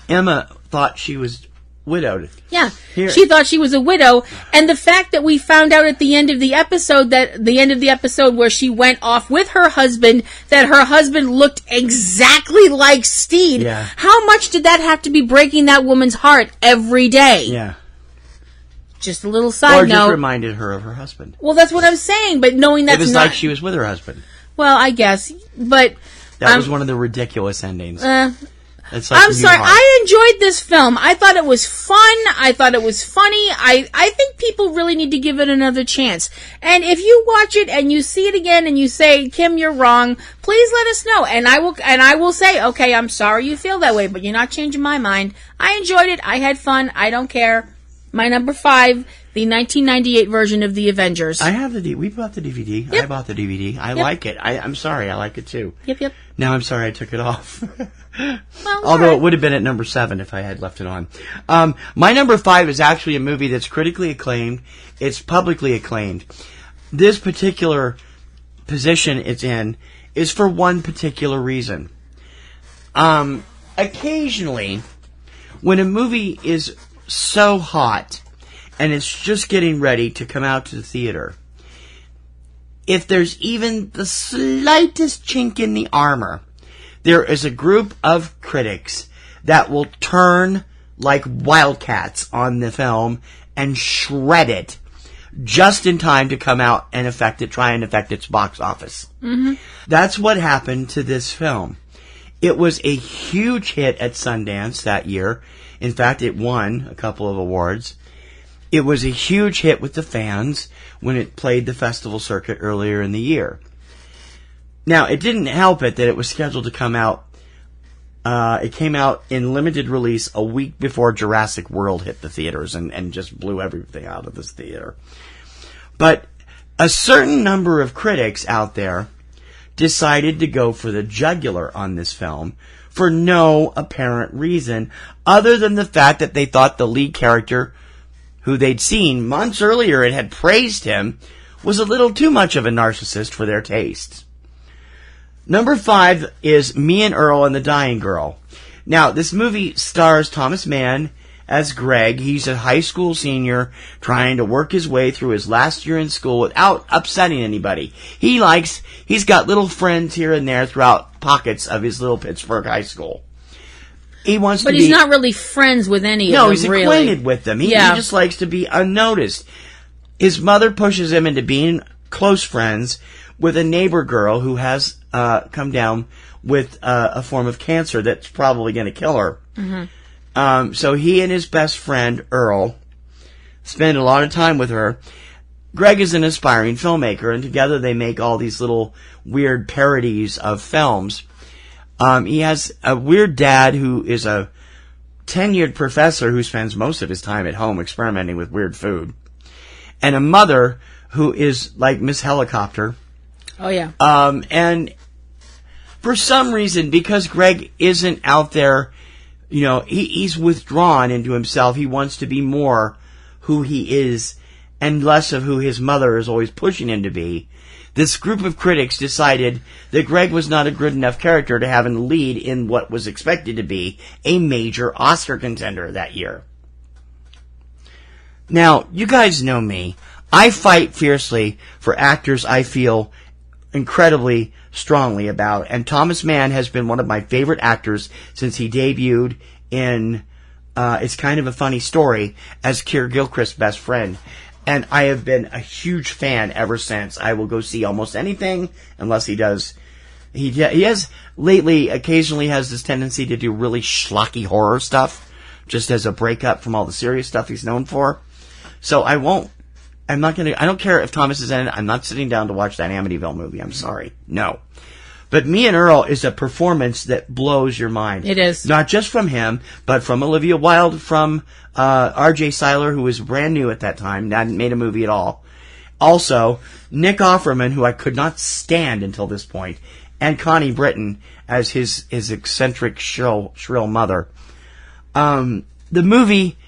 Emma thought she was widowed. Yeah. She thought she was a widow. And the fact that we found out at the end of the episode where she went off with her husband, that her husband looked exactly like Steed. Yeah. How much did that have to be breaking that woman's heart every day? Yeah. Just a little side note. Or just reminded her of her husband. Well, that's what I'm saying, but knowing that's it was like she was with her husband. Well, I guess, but... That was one of the ridiculous endings. I'm sorry, I enjoyed this film. I thought it was fun. I thought it was funny. I think people really need to give it another chance. And if you watch it and you see it again and you say, Kim, you're wrong, please let us know. And I will say, okay, I'm sorry you feel that way, but you're not changing my mind. I enjoyed it. I had fun. I don't care. My number 5, the 1998 version of The Avengers. I have we bought the DVD. Yep. I bought the DVD. I like it. I'm sorry. I like it too. Yep. Now I'm sorry I took it off. Well, although it would have been at number 7 if I had left it on. My number 5 is actually a movie that's critically acclaimed. It's publicly acclaimed. This particular position it's in is for one particular reason. Occasionally, when a movie is so hot and it's just getting ready to come out to the theater, if there's even the slightest chink in the armor, there is a group of critics that will turn like wildcats on the film and shred it just in time to come out and try and affect its box office. Mm-hmm. That's what happened to this film. It was a huge hit at Sundance that year. In fact, it won a couple of awards. It was a huge hit with the fans when it played the festival circuit earlier in the year. Now, it didn't help it that it was scheduled to come out. It came out in limited release a week before Jurassic World hit the theaters and just blew everything out of this theater. But a certain number of critics out there decided to go for the jugular on this film for no apparent reason other than the fact that they thought the lead character, who they'd seen months earlier and had praised him, was a little too much of a narcissist for their tastes. Number 5 is Me and Earl and the Dying Girl. Now, this movie stars Thomas Mann as Greg. He's a high school senior trying to work his way through his last year in school without upsetting anybody. He's got little friends here and there throughout pockets of his little Pittsburgh high school. But he's not really friends with any of them, No, he's acquainted with them. He just likes to be unnoticed. His mother pushes him into being close friends with a neighbor girl who has come down with a form of cancer that's probably going to kill her. Mm-hmm. So he and his best friend, Earl, spend a lot of time with her. Greg is an aspiring filmmaker, and together they make all these little weird parodies of films. He has a weird dad who is a tenured professor who spends most of his time at home experimenting with weird food. And a mother who is like Miss Helicopter. Oh, yeah. And for some reason, because Greg isn't out there, he's withdrawn into himself. He wants to be more who he is and less of who his mother is always pushing him to be. This group of critics decided that Greg was not a good enough character to have him lead in what was expected to be a major Oscar contender that year. Now, you guys know me. I fight fiercely for actors I feel incredibly strongly about, and Thomas Mann has been one of my favorite actors since he debuted in It's Kind of a Funny Story as Keir Gilchrist's best friend. And I have been a huge fan ever since. I will go see almost anything unless he does. He has lately occasionally has this tendency to do really schlocky horror stuff, just as a breakup from all the serious stuff he's known for. So I don't care if Thomas is in it. I'm not sitting down to watch that Amityville movie. I'm sorry. No. But Me and Earl is a performance that blows your mind. It is. Not just from him, but from Olivia Wilde, from R.J. Seiler, who was brand new at that time, hadn't made a movie at all. Also, Nick Offerman, who I could not stand until this point, and Connie Britton as his eccentric, shrill mother. The movie,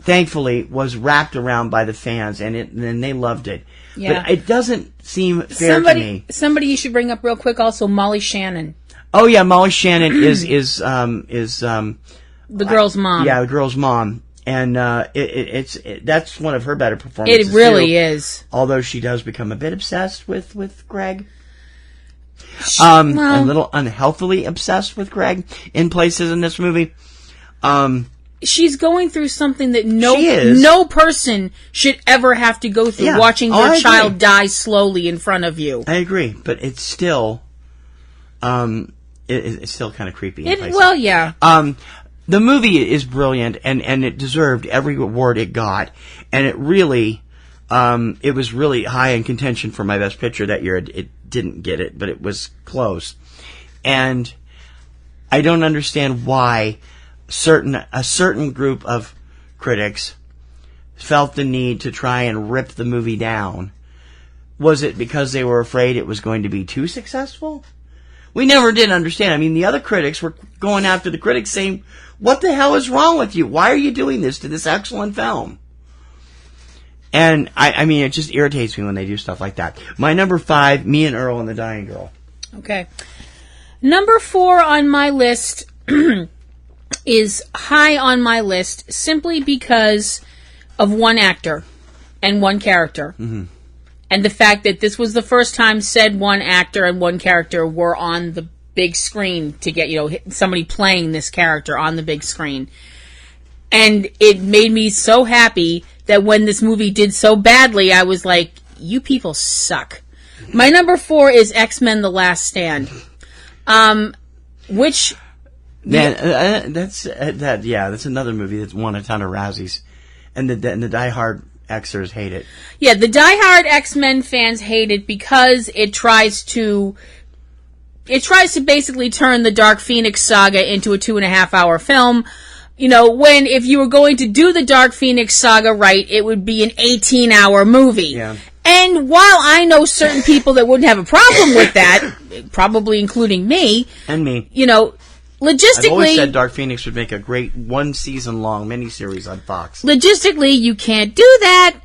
thankfully, was wrapped around by the fans, and they loved it. Yeah. But it doesn't seem fair to me. Somebody you should bring up real quick also, Molly Shannon. Oh yeah, Molly Shannon is the girl's mom. Yeah, the girl's mom. And that's one of her better performances. It really is. Although she does become a bit obsessed with Greg. A little unhealthily obsessed with Greg in places in this movie. She's going through something that no person should ever have to go through, watching their child die slowly in front of you. I agree, but it's still it's still kind of creepy. Well, yeah. The movie is brilliant, and it deserved every award it got, and it really it was really high in contention for my best picture that year. It didn't get it, but it was close, and I don't understand why a certain group of critics felt the need to try and rip the movie down. Was it because they were afraid it was going to be too successful? We never did understand. I mean, the other critics were going after the critics saying, what the hell is wrong with you? Why are you doing this to this excellent film? And I mean, it just irritates me when they do stuff like that. My number 5, Me and Earl and the Dying Girl. Okay. Number 4 on my list is high on my list simply because of one actor and one character. Mm-hmm. And the fact that this was the first time said one actor and one character were on the big screen to get, somebody playing this character on the big screen. And it made me so happy that when this movie did so badly, I was like, you people suck. My number 4 is XMen The Last Stand. Which... that's another movie that's won a ton of Razzies. And the diehard Xers hate it. Yeah, the diehard X-Men fans hate it because it tries to basically turn the Dark Phoenix saga into a 2.5-hour film. When if you were going to do the Dark Phoenix saga right, it would be an 18-hour movie. Yeah. And while I know certain people that wouldn't have a problem with that, probably including me. And me. Logistically, I've always said Dark Phoenix would make a great 1-season-long miniseries on Fox. Logistically, you can't do that,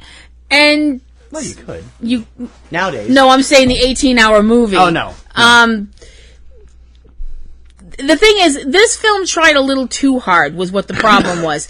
and... Well, you could. Nowadays. No, I'm saying the 18-hour movie. Oh, no. The thing is, this film tried a little too hard, was what the problem was.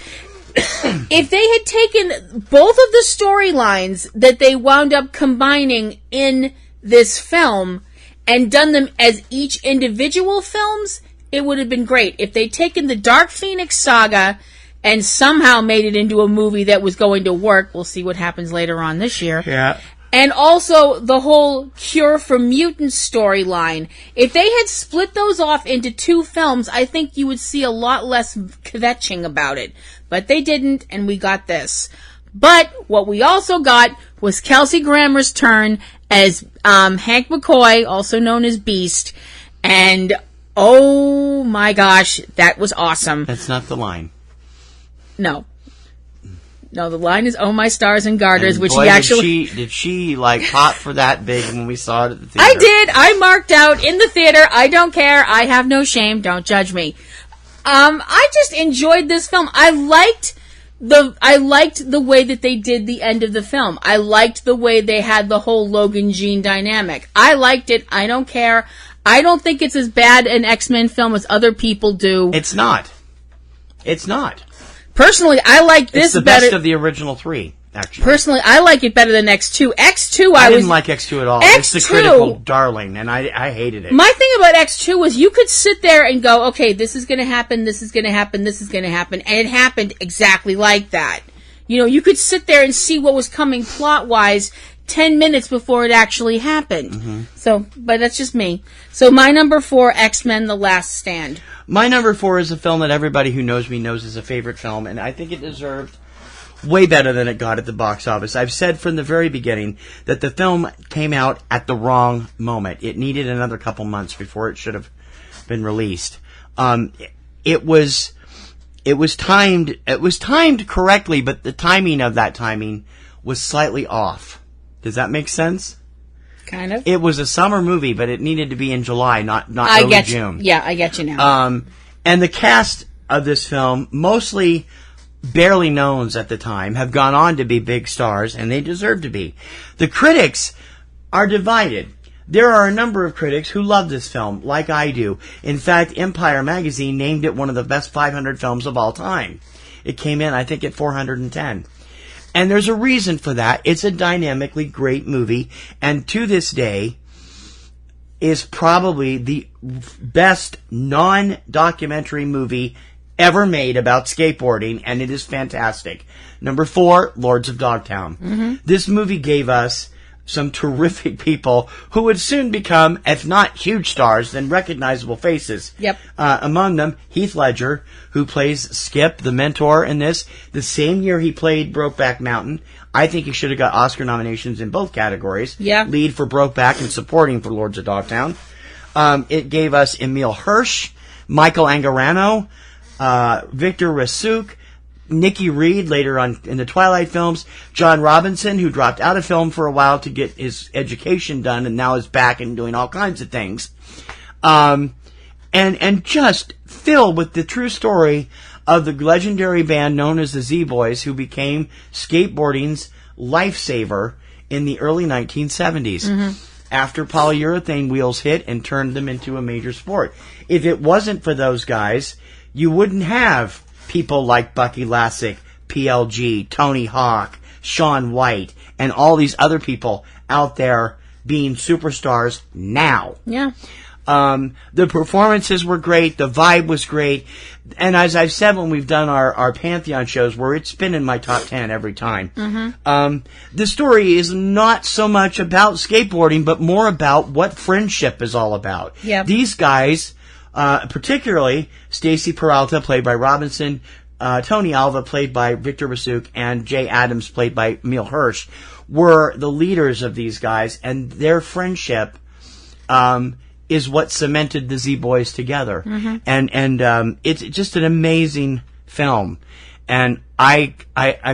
if they had taken both of the storylines that they wound up combining in this film and done them as each individual films, it would have been great. If they'd taken the Dark Phoenix saga and somehow made it into a movie that was going to work, we'll see what happens later on this year. Yeah. And also the whole Cure for Mutants storyline. If they had split those off into 2 films, I think you would see a lot less kvetching about it. But they didn't, and we got this. But what we also got was Kelsey Grammer's turn as Hank McCoy, also known as Beast. And oh my gosh, that was awesome. That's not the line. No, the line is "Oh My Stars and Garters," And which boy, he actually did she like pop for that big when we saw it at the theater. I did. I marked out in the theater. I don't care. I have no shame. Don't judge me. I just enjoyed this film. I liked the way that they did the end of the film. I liked the way they had the whole Logan Jean dynamic. I liked it. I don't care. I don't think it's as bad an X-Men film as other people do. It's not. It's not. Personally, I like this better. It's the better. best of the original 3, actually. Personally, I like it better than X2. X2, I didn't like X2 at all. X2, it's the critical darling, and I hated it. My thing about X2 was you could sit there and go, okay, this is going to happen, this is going to happen, this is going to happen, and it happened exactly like that. You know, you could sit there and see what was coming plot-wise 10 minutes before it actually happened. Mm-hmm. So, but that's just me. So my number 4, X-Men: The Last Stand. My number 4 is a film that everybody who knows me knows is a favorite film, and I think it deserved way better than it got at the box office. I've said from the very beginning that the film came out at the wrong moment. It needed another couple months before it should have been released. It was timed correctly, but the timing of that timing was slightly off. Does that make sense? Kind of. It was a summer movie, but it needed to be in July, not early June. Yeah, I get you now. And the cast of this film, mostly barely knowns at the time, have gone on to be big stars, and they deserve to be. The critics are divided. There are a number of critics who love this film, like I do. In fact, Empire magazine named it one of the best 500 films of all time. It came in, I think, at 410. And there's a reason for that. It's a dynamically great movie, and to this day is probably the best non-documentary movie ever made about skateboarding, and it is fantastic. Number 4, Lords of Dogtown. Mm-hmm. This movie gave us some terrific people who would soon become, if not huge stars, then recognizable faces. Yep. Among them, Heath Ledger, who plays Skip, the mentor in this. The same year he played Brokeback Mountain. I think he should have got Oscar nominations in both categories. Yeah. Lead for Brokeback and supporting for Lords of Dogtown. It gave us Emile Hirsch, Michael Angarano, Victor Rasuk, Nikki Reed later on in the Twilight films, John Robinson, who dropped out of film for a while to get his education done and now is back and doing all kinds of things. And just filled with the true story of the legendary band known as the Z-Boys, who became skateboarding's lifesaver in the early 1970s. Mm-hmm. After polyurethane wheels hit and turned them into a major sport. If it wasn't for those guys, you wouldn't have people like Bucky Lasek, PLG, Tony Hawk, Shaun White, and all these other people out there being superstars now. Yeah. The performances were great. The vibe was great. And as I've said when we've done our Pantheon shows, where it's been in my top 10 every time, the story is not so much about skateboarding, but more about what friendship is all about. Yep. These guys, particularly Stacy Peralta, played by Robinson, Tony Alva, played by Victor Rasuk, and Jay Adams, played by Emile Hirsch, were the leaders of these guys, and their friendship is what cemented the Z-Boys together. Mm-hmm. And it's just an amazing film. And I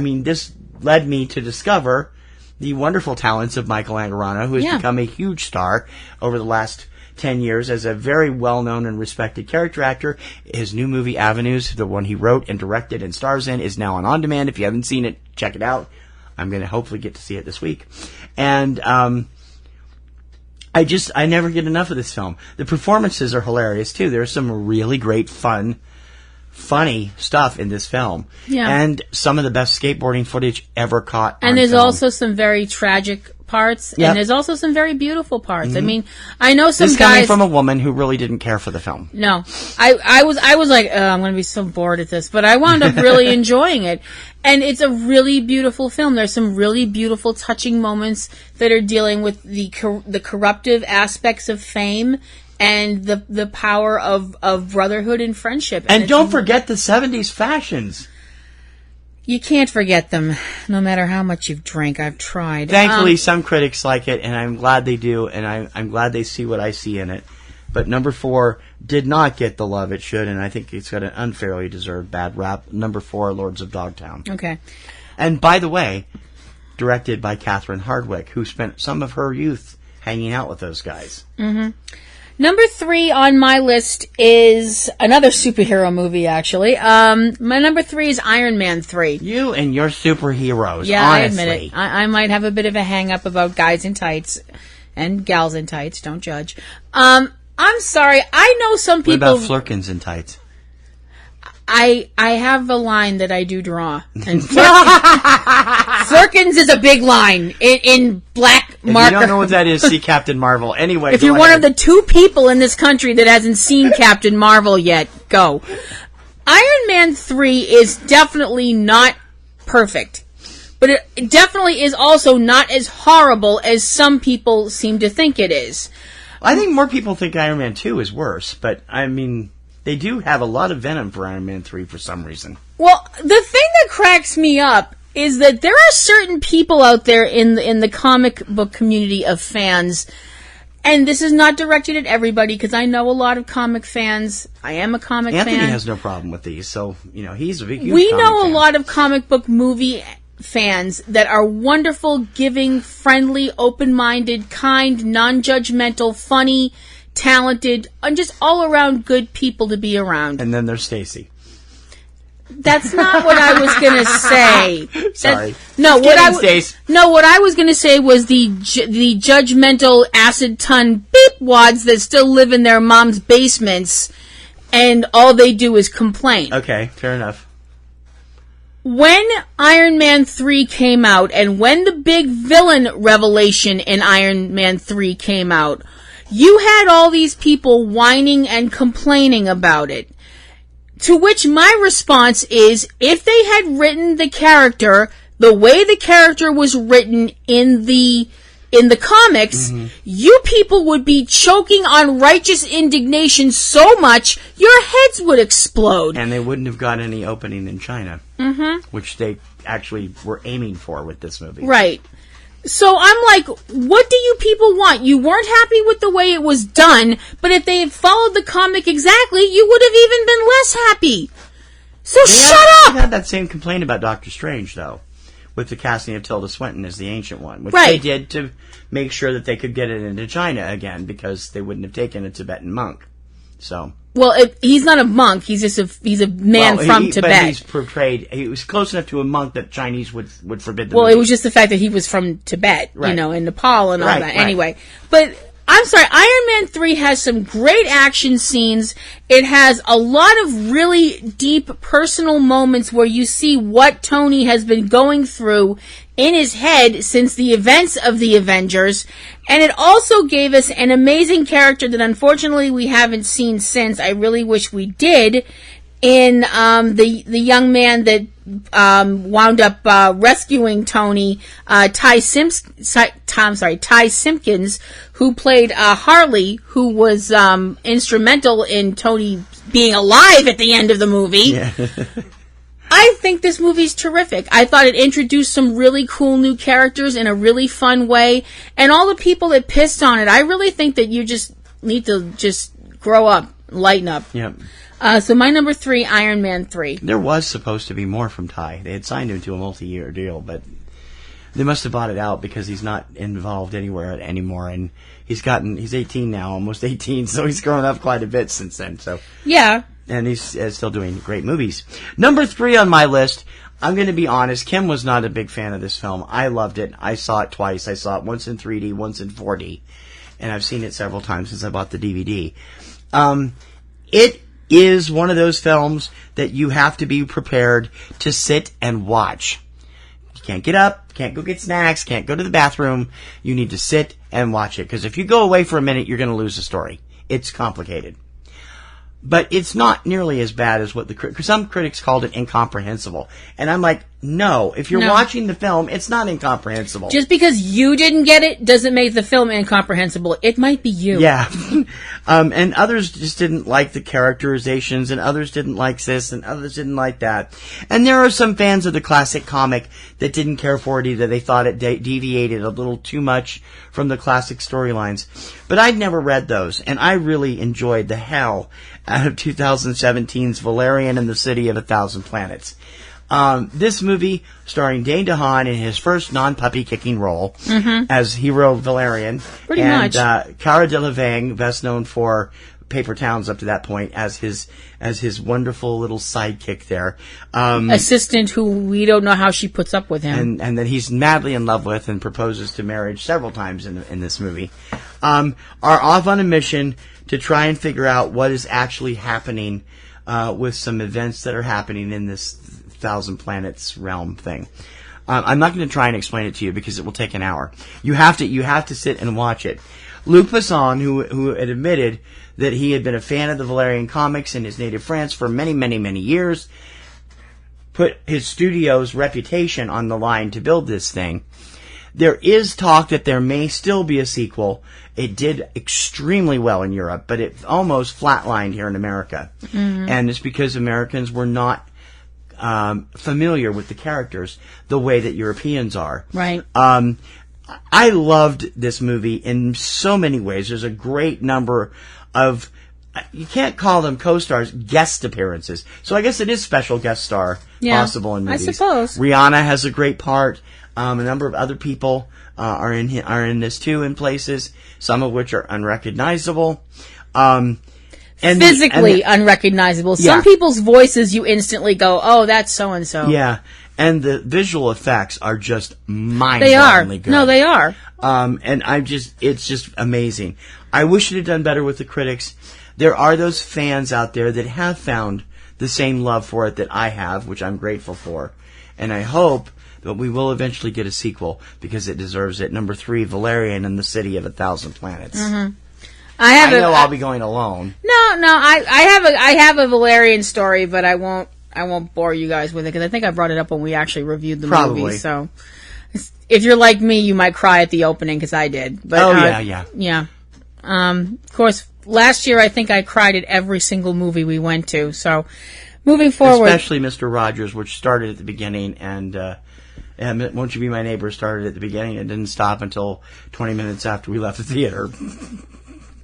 mean, this led me to discover the wonderful talents of Michael Angarano, who has become a huge star over the last 10 years as a very well-known and respected character actor. His new movie, Avenues, the one he wrote and directed and stars in, is now on demand. If you haven't seen it, check it out. I'm going to hopefully get to see it this week. And I never get enough of this film. The performances are hilarious, too. There's some really great, fun funny stuff in this film. Yeah. And some of the best skateboarding footage ever caught on And there's film. also some very tragic parts, Yep. and there's also some very beautiful parts. I mean, I know some This guys... coming from a woman who really didn't care for the film. No, I was like, I'm going to be so bored at this, but I wound up really enjoying it. And it's a really beautiful film. There's some really beautiful, touching moments that are dealing with the corruptive aspects of fame and the power of brotherhood and friendship. And don't forget the 70s fashions. You can't forget them, no matter how much you've drank. I've tried. Thankfully, some critics like it, and I'm glad they do, and I'm glad they see what I see in it. But number 4 did not get the love it should, and I think it's got an unfairly deserved bad rap. Number 4, Lords of Dogtown. Okay. And by the way, directed by Catherine Hardwicke, who spent some of her youth hanging out with those guys. Mm-hmm. Number 3 on my list is another superhero movie, actually. My number 3 is Iron Man 3. You and your superheroes, yeah, honestly. I admit it. I might have a bit of a hang-up about guys in tights and gals in tights. Don't judge. I'm sorry. I know some people... What about Flurkins in tights? I have a line that I do draw. And Flurkins is a big line in black marker. If you don't know what that is, see Captain Marvel. Anyway, if you're one of the 2 people in this country that hasn't seen Captain Marvel yet, go. Iron Man 3 is definitely not perfect. But it definitely is also not as horrible as some people seem to think it is. I think more people think Iron Man 2 is worse, but I mean... They do have a lot of venom for Iron Man 3 for some reason. Well, the thing that cracks me up is that there are certain people out there in the comic book community of fans, and this is not directed at everybody, because I know a lot of comic fans. I am a comic fan. Anthony has no problem with these, so, he's a big, huge We comic know fan. a lot of comic book movie fans that are wonderful, giving, friendly, open-minded, kind, non-judgmental, funny, talented, and just all-around good people to be around. And then there's Stacy. That's not what I was going to say. Sorry. What I was going to say was the judgmental acid ton beep wads that still live in their mom's basements, and all they do is complain. Okay, fair enough. When Iron Man 3 came out, and when the big villain revelation in Iron Man 3 came out, you had all these people whining and complaining about it. To which my response is, if they had written the character the way the character was written in the comics, you people would be choking on righteous indignation so much your heads would explode. And they wouldn't have got any opening in China, which they actually were aiming for with this movie. Right. So I'm like, what do you people want? You weren't happy with the way it was done, but if they had followed the comic exactly, you would have even been less happy. So shut up! I had that same complaint about Doctor Strange, though, with the casting of Tilda Swinton as the Ancient One, which they did to make sure that they could get it into China again, because they wouldn't have taken a Tibetan monk. So... Well, he's not a monk. He's just he's a man from Tibet. But he's portrayed. He was close enough to a monk that Chinese would forbid the Well, movie. it was just the fact that he was from Tibet, right. In Nepal and all that. Right. Anyway, but I'm sorry, Iron Man 3 has some great action scenes. It has a lot of really deep personal moments where you see what Tony has been going through in his head since the events of the Avengers. And it also gave us an amazing character that unfortunately we haven't seen since. I really wish we did. In the young man that wound up rescuing Tony, Ty Simpkins, who played Harley, who was instrumental in Tony being alive at the end of the movie. Yeah. I think this movie's terrific. I thought it introduced some really cool new characters in a really fun way. And all the people that pissed on it, I really think that you just need to just grow up, lighten up. Yep. So my number 3, Iron Man 3. There was supposed to be more from Ty. They had signed him to a multi-year deal, but they must have bought it out because he's not involved anywhere anymore. And he's 18 now, almost 18, so he's grown up quite a bit since then. So yeah. And he's still doing great movies. Number 3 on my list, I'm going to be honest, Kim was not a big fan of this film. I loved it. I saw it twice. I saw it once in 3D, once in 4D. And I've seen it several times since I bought the DVD. It is one of those films that you have to be prepared to sit and watch. You can't get up, can't go get snacks, can't go to the bathroom. You need to sit and watch it, because if you go away for a minute, you're going to lose the story. It's complicated. But it's not nearly as bad as what some critics called it incomprehensible. And I'm like, no, if you're watching the film, it's not incomprehensible. Just because you didn't get it doesn't make the film incomprehensible. It might be you. Yeah. And others just didn't like the characterizations, and others didn't like this, and others didn't like that. And there are some fans of the classic comic that didn't care for it either. They thought it deviated a little too much from the classic storylines. But I'd never read those, and I really enjoyed the hell out of 2017's Valerian and the City of 1,000 Planets. This movie, starring Dane DeHaan in his first non-puppy kicking role as hero Valerian. Pretty much. Cara Delevingne, best known for Paper Towns up to that point, as his wonderful little sidekick there. Assistant who we don't know how she puts up with him. And that he's madly in love with and proposes to marriage several times in this movie. Are off on a mission to try and figure out what is actually happening with some events that are happening in this 1,000 Planets realm thing. I'm not going to try and explain it to you because it will take an hour. You have to sit and watch it. Luc Besson, who had admitted that he had been a fan of the Valerian comics in his native France for many, many, many years, put his studio's reputation on the line to build this thing. There is talk that there may still be a sequel. It did extremely well in Europe, but it almost flatlined here in America. And it's because Americans were not familiar with the characters the way that Europeans are. Right. I loved this movie in so many ways. There's a great number of, you can't call them co-stars, guest appearances. So I guess it is special guest star possible in movies. I suppose. Rihanna has a great part. A number of other people are in this too in places, some of which are unrecognizable. Physically unrecognizable. Some people's voices you instantly go, oh, that's so-and-so. Yeah. And the visual effects are just mind-blowingly good. No, they are. And it's just amazing. I wish it had done better with the critics. There are those fans out there that have found the same love for it that I have, which I'm grateful for. And I hope that we will eventually get a sequel because it deserves it. Number 3, Valerian and the City of 1,000 Planets. I know I'll be going alone. No, I have a Valerian story, but I won't bore you guys with it because I think I brought it up when we actually reviewed the movie. So, if you're like me, you might cry at the opening because I did. But, yeah. Of course, last year I think I cried at every single movie we went to. So, moving forward, especially Mr. Rogers, which started at the beginning, and Won't You Be My Neighbor started at the beginning and didn't stop until 20 minutes after we left the theater.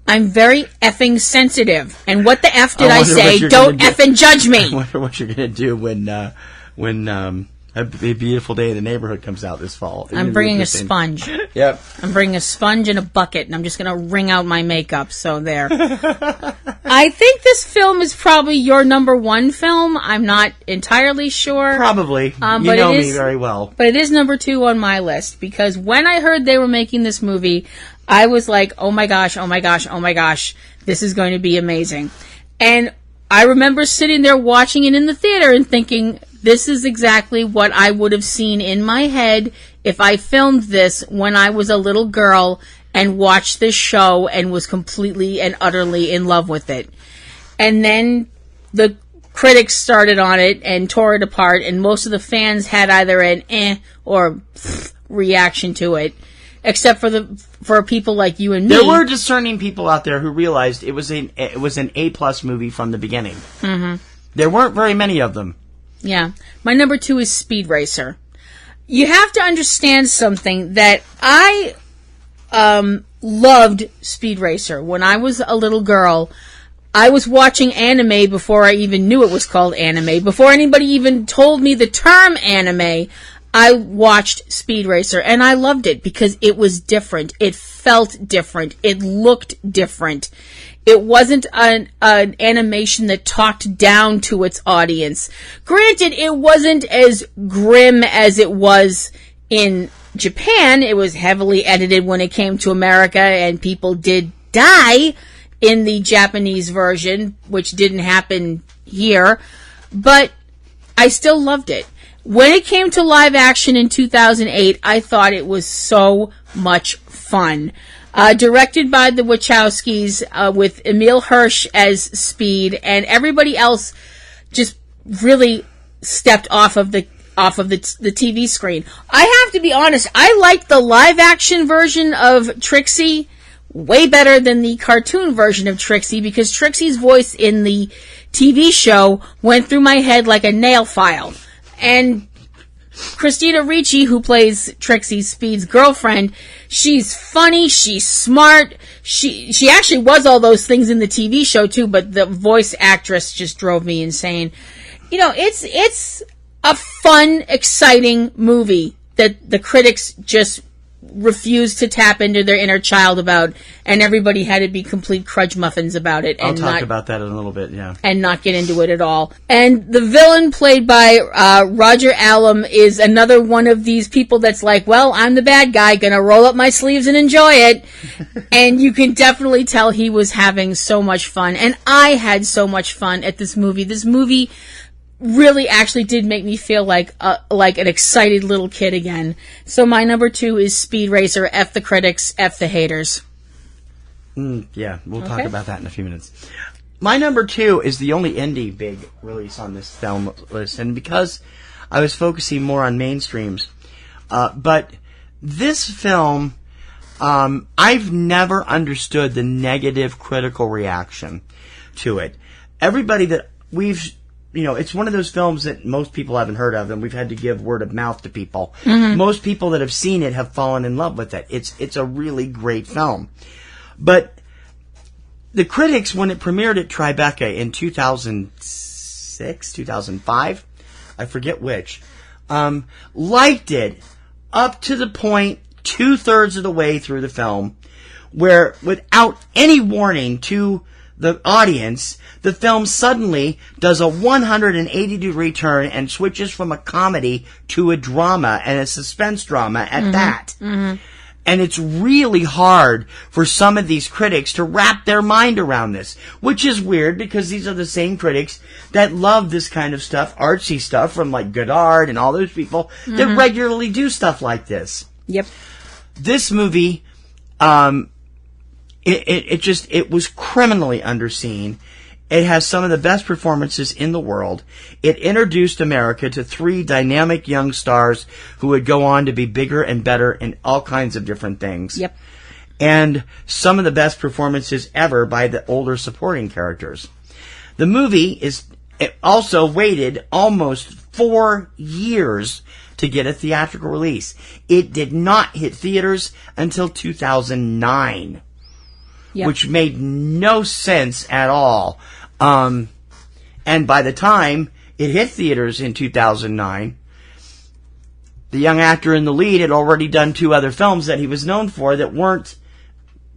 I'm very effing sensitive. And what the F did I say? Don't effing judge me. I wonder what you're going to do when A Beautiful Day in the Neighborhood comes out this fall. I'm bringing a sponge. Yep. I'm bringing a sponge and a bucket, and I'm just going to wring out my makeup. So there. I think this film is probably your number 1 film. I'm not entirely sure. Probably. You know me very well. But it is number 2 on my list, because when I heard they were making this movie, I was like, oh my gosh, oh my gosh, oh my gosh, this is going to be amazing. And I remember sitting there watching it in the theater and thinking, this is exactly what I would have seen in my head if I filmed this when I was a little girl and watched this show and was completely and utterly in love with it. And then the critics started on it and tore it apart, and most of the fans had either an or reaction to it. Except for people like you and me. There were discerning people out there who realized it was an A+ movie from the beginning. Mm-hmm. There weren't very many of them. Yeah. My number 2 is Speed Racer. You have to understand something, that I loved Speed Racer. When I was a little girl, I was watching anime before I even knew it was called anime. Before anybody even told me the term anime, I watched Speed Racer, and I loved it because it was different. It felt different. It looked different. It wasn't an animation that talked down to its audience. Granted, it wasn't as grim as it was in Japan. It was heavily edited when it came to America, and people did die in the Japanese version, which didn't happen here, but I still loved it. When it came to live action in 2008, I thought it was so much fun. Directed by the Wachowskis, with Emil Hirsch as Speed, and everybody else just really stepped off of the TV screen. I have to be honest, I like the live action version of Trixie way better than the cartoon version of Trixie, because Trixie's voice in the TV show went through my head like a nail file. And Christina Ricci, who plays Trixie Speed's girlfriend, she's funny, she's smart, she actually was all those things in the TV show too, but the voice actress just drove me insane. You know, it's a fun, exciting movie that the critics just refused to tap into their inner child about, and everybody had to be complete crudge muffins about it. I'll talk about that in a little bit, yeah. And not get into it at all. And the villain, played by Roger Allam, is another one of these people that's like, well, I'm the bad guy, gonna roll up my sleeves and enjoy it. And you can definitely tell he was having so much fun. And I had so much fun at this movie. This movie really actually did make me feel like an excited little kid again. So my number 2 is Speed Racer. F the critics, F the haters. Yeah, we'll talk about that in a few minutes. My number 2 is the only indie big release on this film list, and because I was focusing more on mainstreams, but this film, I've never understood the negative critical reaction to it. Everybody that we've it's one of those films that most people haven't heard of, and we've had to give word of mouth to people. Mm-hmm. Most people that have seen it have fallen in love with it. It's a really great film. But the critics, when it premiered at Tribeca in 2006, 2005, I forget which, liked it up to the point 2/3 of the way through the film, where without any warning to the audience, the film suddenly does a 180-degree turn and switches from a comedy to a drama, and a suspense drama at that. Mm-hmm. And it's really hard for some of these critics to wrap their mind around this, which is weird because these are the same critics that love this kind of stuff, artsy stuff from like Godard and all those people that regularly do stuff like this. Yep. This movie, it was criminally underseen. It has some of the best performances in the world. It introduced America to 3 dynamic young stars who would go on to be bigger and better in all kinds of different things. Yep. And some of the best performances ever by the older supporting characters. The movie it also waited almost 4 years to get a theatrical release. It did not hit theaters until 2009. Yep. Which made no sense at all. And by the time it hit theaters in 2009, the young actor in the lead had already done 2 other films that he was known for that weren't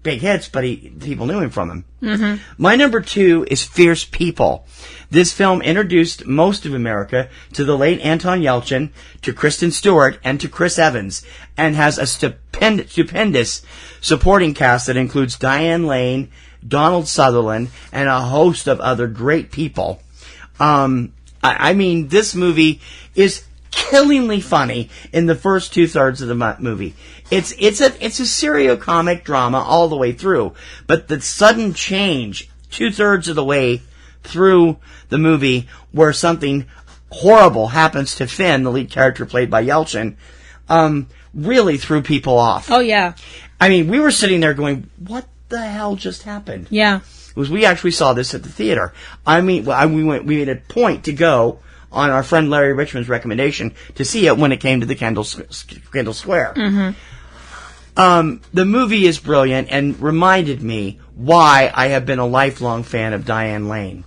big hits, but people knew him from them. Mm-hmm. My number 2 is Fierce People. This film introduced most of America to the late Anton Yelchin, to Kristen Stewart, and to Chris Evans, and has a stupendous supporting cast that includes Diane Lane, Donald Sutherland, and a host of other great people. I mean, this movie is killingly funny in the first 2/3 of the movie. It's a serio-comic drama all the way through, but the sudden change 2/3 of the way through the movie, where something horrible happens to Finn, the lead character played by Yelchin, really threw people off. Oh yeah. I mean, we were sitting there going, "What the hell just happened?" Yeah. Because we actually saw this at the theater. I mean, we made a point to go on our friend Larry Richmond's recommendation to see it when it came to the Kendall Square. Mm-hmm. The movie is brilliant and reminded me why I have been a lifelong fan of Diane Lane.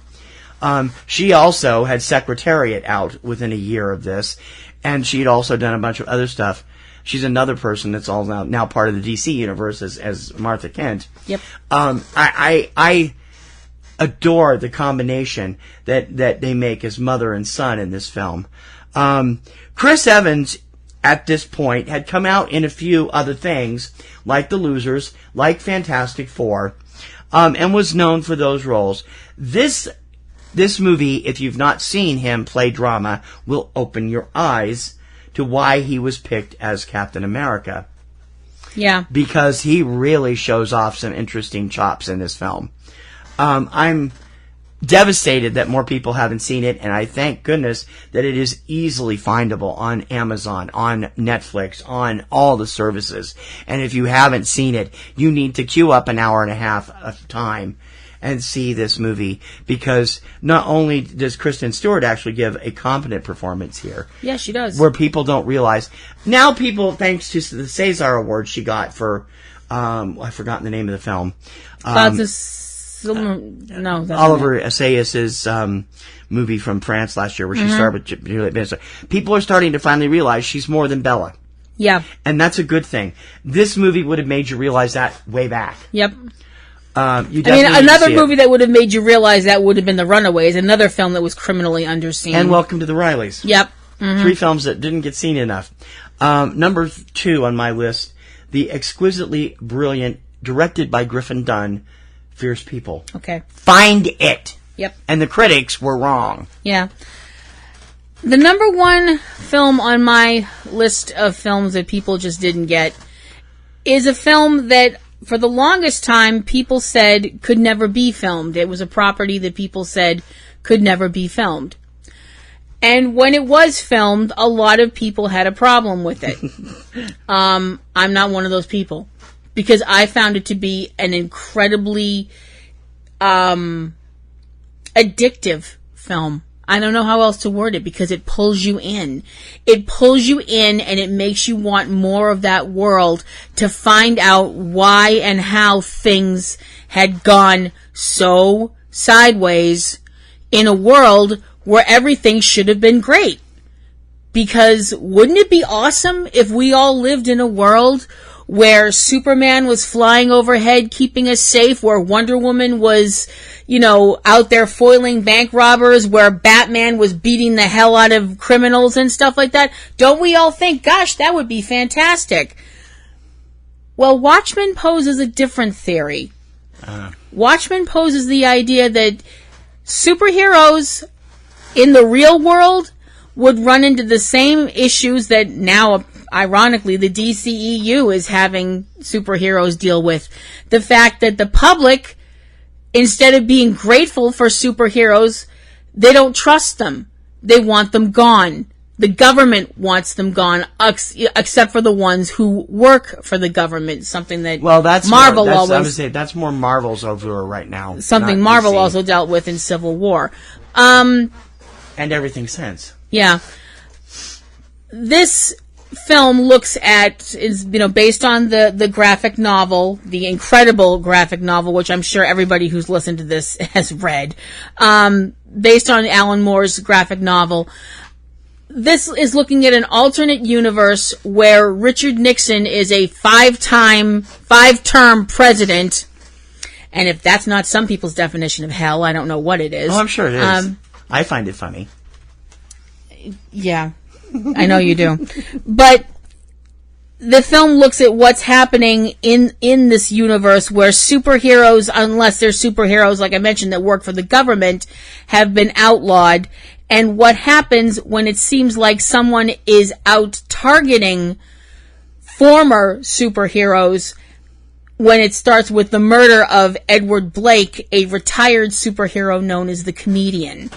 She also had Secretariat out within a year of this, and she'd also done a bunch of other stuff. She's another person that's all now part of the DC universe as Martha Kent. Yep. I adore the combination that they make as mother and son in this film. Chris Evans, at this point, had come out in a few other things, like The Losers, like Fantastic Four. and was known for those roles. This movie, if you've not seen him play drama, will open your eyes to why he was picked as Captain America. Yeah. Because he really shows off some interesting chops in this film. I'm devastated that more people haven't seen it, and I thank goodness that it is easily findable on Amazon, on Netflix, on all the services. And if you haven't seen it, you need to queue up an hour and a half of time and see this movie, because not only does Kristen Stewart actually give a competent performance here. Yeah, she does. Where people don't realize. Now people, thanks to the César Award she got for, I've forgotten the name of the film. Oliver Assayas's movie from France last year, where she starred with Juliette Binoche. People are starting to finally realize she's more than Bella. Yeah. And that's a good thing. This movie would have made you realize that way back. Yep. Another movie that would have made you realize that would have been The Runaways, another film that was criminally underseen. And Welcome to the Rileys. Yep. Mm-hmm. 3 films that didn't get seen enough. Number 2 on my list, the exquisitely brilliant, directed by Griffin Dunn, Fierce People. Okay. Find it. Yep. And the critics were wrong. Yeah. The number 1 film on my list of films that people just didn't get is a film that, for the longest time, people said could never be filmed. It was a property that people said could never be filmed. And when it was filmed, a lot of people had a problem with it. I'm not one of those people, because I found it to be an incredibly addictive film. I don't know how else to word it, because it pulls you in. It pulls you in, and it makes you want more of that world, to find out why and how things had gone so sideways in a world where everything should have been great. Because wouldn't it be awesome if we all lived in a world where Superman was flying overhead keeping us safe, where Wonder Woman was, out there foiling bank robbers, where Batman was beating the hell out of criminals and stuff like that? Don't we all think, gosh, that would be fantastic? Well, Watchmen poses a different theory. Watchmen poses the idea that superheroes in the real world would run into the same issues that now, ironically, the DCEU is having superheroes deal with. The fact that the public, instead of being grateful for superheroes, they don't trust them. They want them gone. The government wants them gone, except for the ones who work for the government. Something that that's more Marvel's over right now. Something Marvel also dealt with in Civil War. And everything since. Yeah. This film looks at, is based on the graphic novel, the incredible graphic novel, which I'm sure everybody who's listened to this has read, based on Alan Moore's graphic novel. This is looking at an alternate universe where Richard Nixon is a 5-term president, and if that's not some people's definition of hell, I don't know what it is. Oh, I'm sure it is. I find it funny. Yeah, I know you do. But the film looks at what's happening in this universe where superheroes, unless they're superheroes, like I mentioned, that work for the government, have been outlawed. And what happens when it seems like someone is out targeting former superheroes, when it starts with the murder of Edward Blake, a retired superhero known as the Comedian.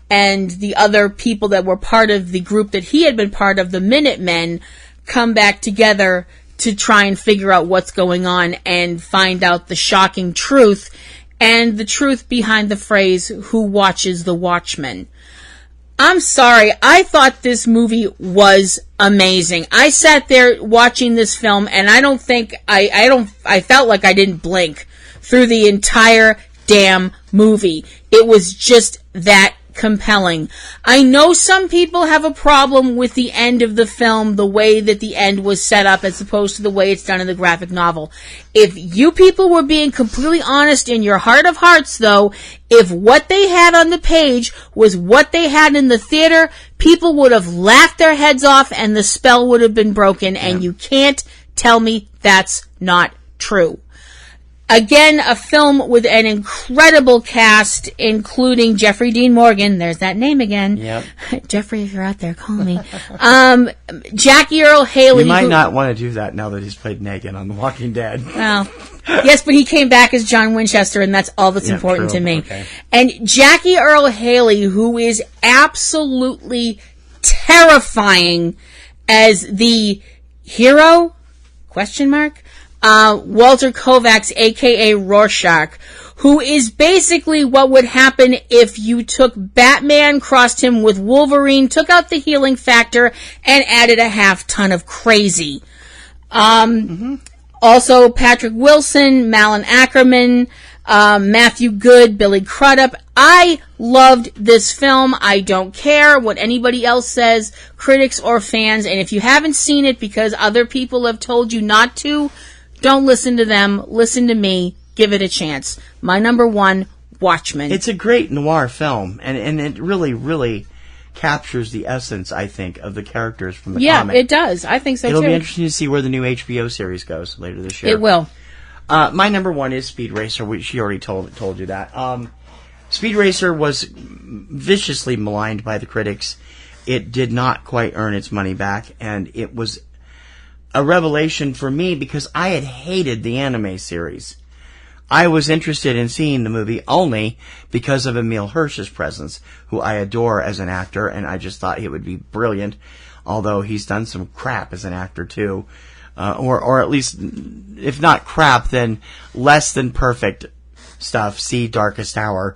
And the other people that were part of the group that he had been part of, the Minutemen, come back together to try and figure out what's going on and find out the shocking truth, and the truth behind the phrase, "Who watches the Watchmen?" I'm sorry, I thought this movie was amazing. I sat there watching this film, and I felt like I didn't blink through the entire damn movie. It was just that compelling. I know some people have a problem with the end of the film, the way that the end was set up as opposed to the way it's done in the graphic novel. If you people were being completely honest in your heart of hearts, though, if what they had on the page was what they had in the theater, people would have laughed their heads off and the spell would have been broken, and you can't tell me that's not true. Again, a film with an incredible cast, including Jeffrey Dean Morgan. There's that name again. Yep. Jeffrey, if you're out there, call me. Jackie Earl Haley. You might not want to do that now that he's played Negan on The Walking Dead. Well, yes, but he came back as John Winchester, and that's all that's important true. to me. Okay. And Jackie Earl Haley, who is absolutely terrifying as the hero? ? Walter Kovacs, a.k.a. Rorschach, who is basically what would happen if you took Batman, crossed him with Wolverine, took out the healing factor, and added a half ton of crazy. Also, Patrick Wilson, Malin Ackerman, Matthew Good, Billy Crudup. I loved this film. I don't care what anybody else says, critics or fans, and if you haven't seen it because other people have told you not to, don't listen to them. Listen to me. Give it a chance. My number 1, Watchmen. It's a great noir film, and it really, really captures the essence, I think, of the characters from the comic. Yeah, it does. I think so, It'll too. be interesting to see where the new HBO series goes later this year. It will. My number 1 is Speed Racer. She already told you that. Speed Racer was viciously maligned by the critics. It did not quite earn its money back, and it was a revelation for me because I had hated the anime series. I was interested in seeing the movie only because of Emile Hirsch's presence, who I adore as an actor, and I just thought he would be brilliant, although he's done some crap as an actor too. Or at least, if not crap, then less than perfect stuff. See Darkest Hour,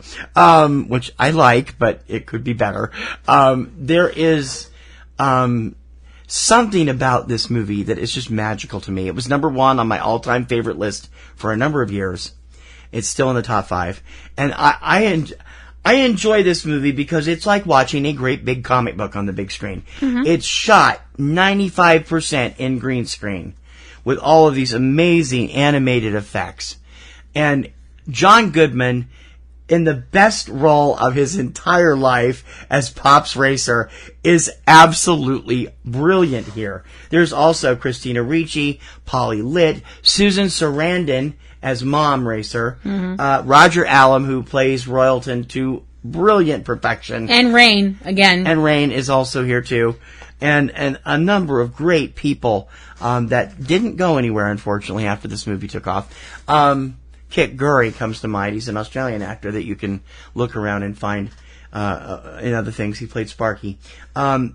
which I like, but it could be better. There is something about this movie that is just magical to me. It was number 1 on my all-time favorite list for a number of years. It's still in the top 5. And I enjoy this movie because it's like watching a great big comic book on the big screen. Mm-hmm. It's shot 95% in green screen with all of these amazing animated effects. And John Goodman, in the best role of his entire life as Pops Racer, is absolutely brilliant here. There's also Christina Ricci, Polly Litt, Susan Sarandon as Mom Racer, Roger Allam, who plays Royalton to brilliant perfection. And Rain, again. And Rain is also here too. And a number of great people that didn't go anywhere, unfortunately, after this movie took off. Kit Gurry comes to mind. He's an Australian actor that you can look around and find in other things. He played Sparky.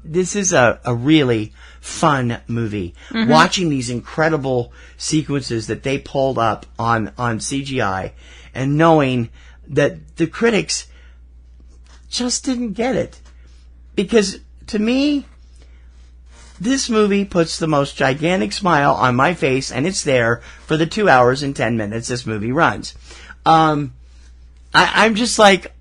This is a really fun movie. Mm-hmm. Watching these incredible sequences that they pulled up on CGI and knowing that the critics just didn't get it. Because, to me, this movie puts the most gigantic smile on my face, and it's there for the 2 hours and 10 minutes this movie runs. I'm just like,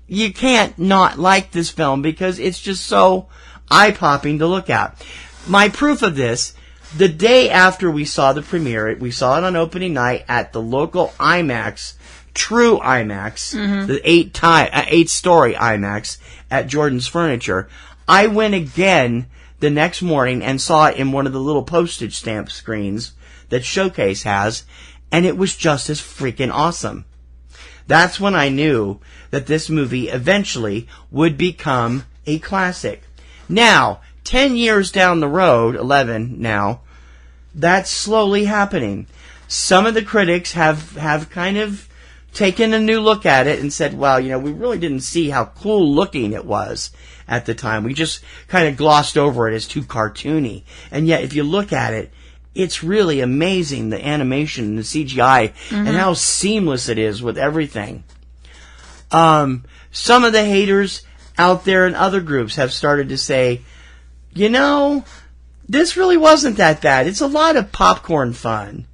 you can't not like this film because it's just so eye-popping to look at. My proof of this, the day after we saw the premiere, we saw it on opening night at the local IMAX, true IMAX, the 8-story IMAX at Jordan's Furniture. I went again the next morning and saw it in one of the little postage stamp screens that Showcase has, and it was just as freaking awesome. That's when I knew that this movie eventually would become a classic. Now, 10 years down the road, 11 now, that's slowly happening. Some of the critics have kind of taken a new look at it and said, well, we really didn't see how cool looking it was at the time. We just kind of glossed over it as too cartoony. And yet, if you look at it, it's really amazing, the animation and the CGI, and how seamless it is with everything. Some of the haters out there in other groups have started to say, this really wasn't that bad. It's a lot of popcorn fun.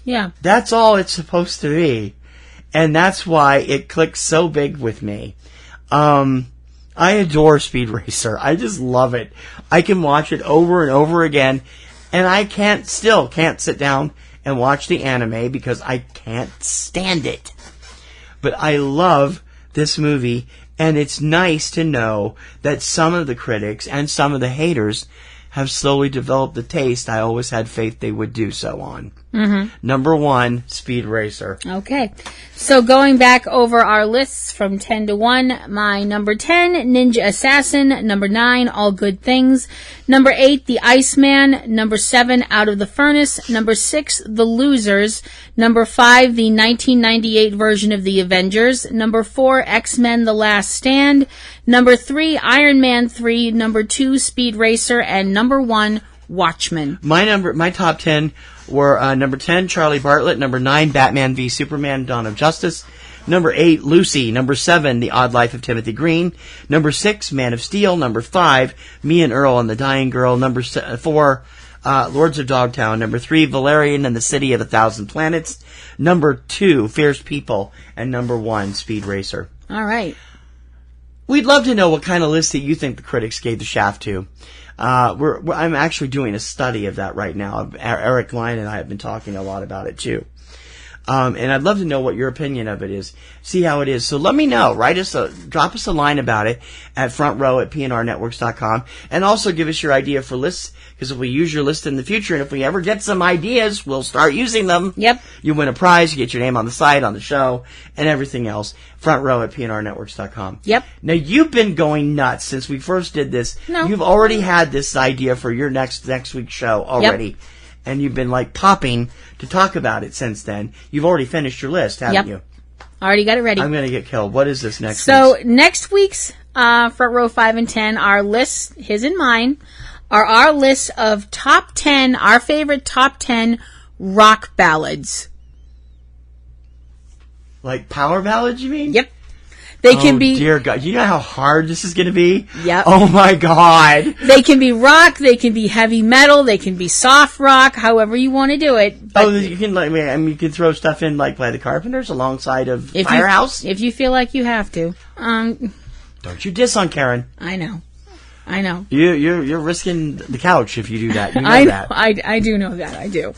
Yeah. That's all it's supposed to be. And that's why it clicks so big with me. I adore Speed Racer. I just love it. I can watch it over and over again, and I still can't sit down and watch the anime because I can't stand it. But I love this movie, and it's nice to know that some of the critics and some of the haters have slowly developed the taste I always had faith they would do so on. Number 1, Speed Racer. Okay. So going back over our lists from 10 to 1, my number 10, Ninja Assassin. Number 9, All Good Things. Number 8, The Iceman. Number 7, Out of the Furnace. Number 6, The Losers. Number 5, the 1998 version of The Avengers. Number 4, XMen The Last Stand. Number 3, Iron Man 3. Number 2, Speed Racer. And number 1, Watchmen. My top 10 were number 10, Charlie Bartlett. Number 9, Batman v Superman, Dawn of Justice. Number 8, Lucy. Number 7, The Odd Life of Timothy Green. Number 6, Man of Steel. Number 5, Me and Earl and the Dying Girl. Number 4, Lords of Dogtown. Number 3, Valerian and the City of 1,000 Planets. Number 2, Fierce People. And number 1, Speed Racer. All right. We'd love to know what kind of list that you think the critics gave the Shaft to. I'm actually doing a study of that right now. Eric Klein and I have been talking a lot about it too. And I'd love to know what your opinion of it is. See how it is. So let me know. Drop us a line about it at frontrow@PNRNetworks.com. And also give us your idea for lists, because if we use your list in the future, and if we ever get some ideas, we'll start using them. Yep. You win a prize, you get your name on the site, on the show, and everything else. frontrow@PNRNetworks.com. Yep. Now, you've been going nuts since we first did this. No. You've already had this idea for your next week's show already. Yep. And you've been popping to talk about it since then. You've already finished your list, haven't you? Already got it ready. I'm going to get killed. What is this next So next week's Front Row 5 and 10, our list, his and mine, are our list of top 10, our favorite top 10 rock ballads. Like power ballads, you mean? Yep. They can be... dear God. You know how hard this is going to be? Yep. Oh, my God. They can be rock, they can be heavy metal, they can be soft rock, however you want to do it. But you can you can throw stuff in by the Carpenters alongside of Firehouse? If you feel like you have to. Don't you diss on Karen. I know. You're risking the couch if you do that. You know that. I do know that. I do.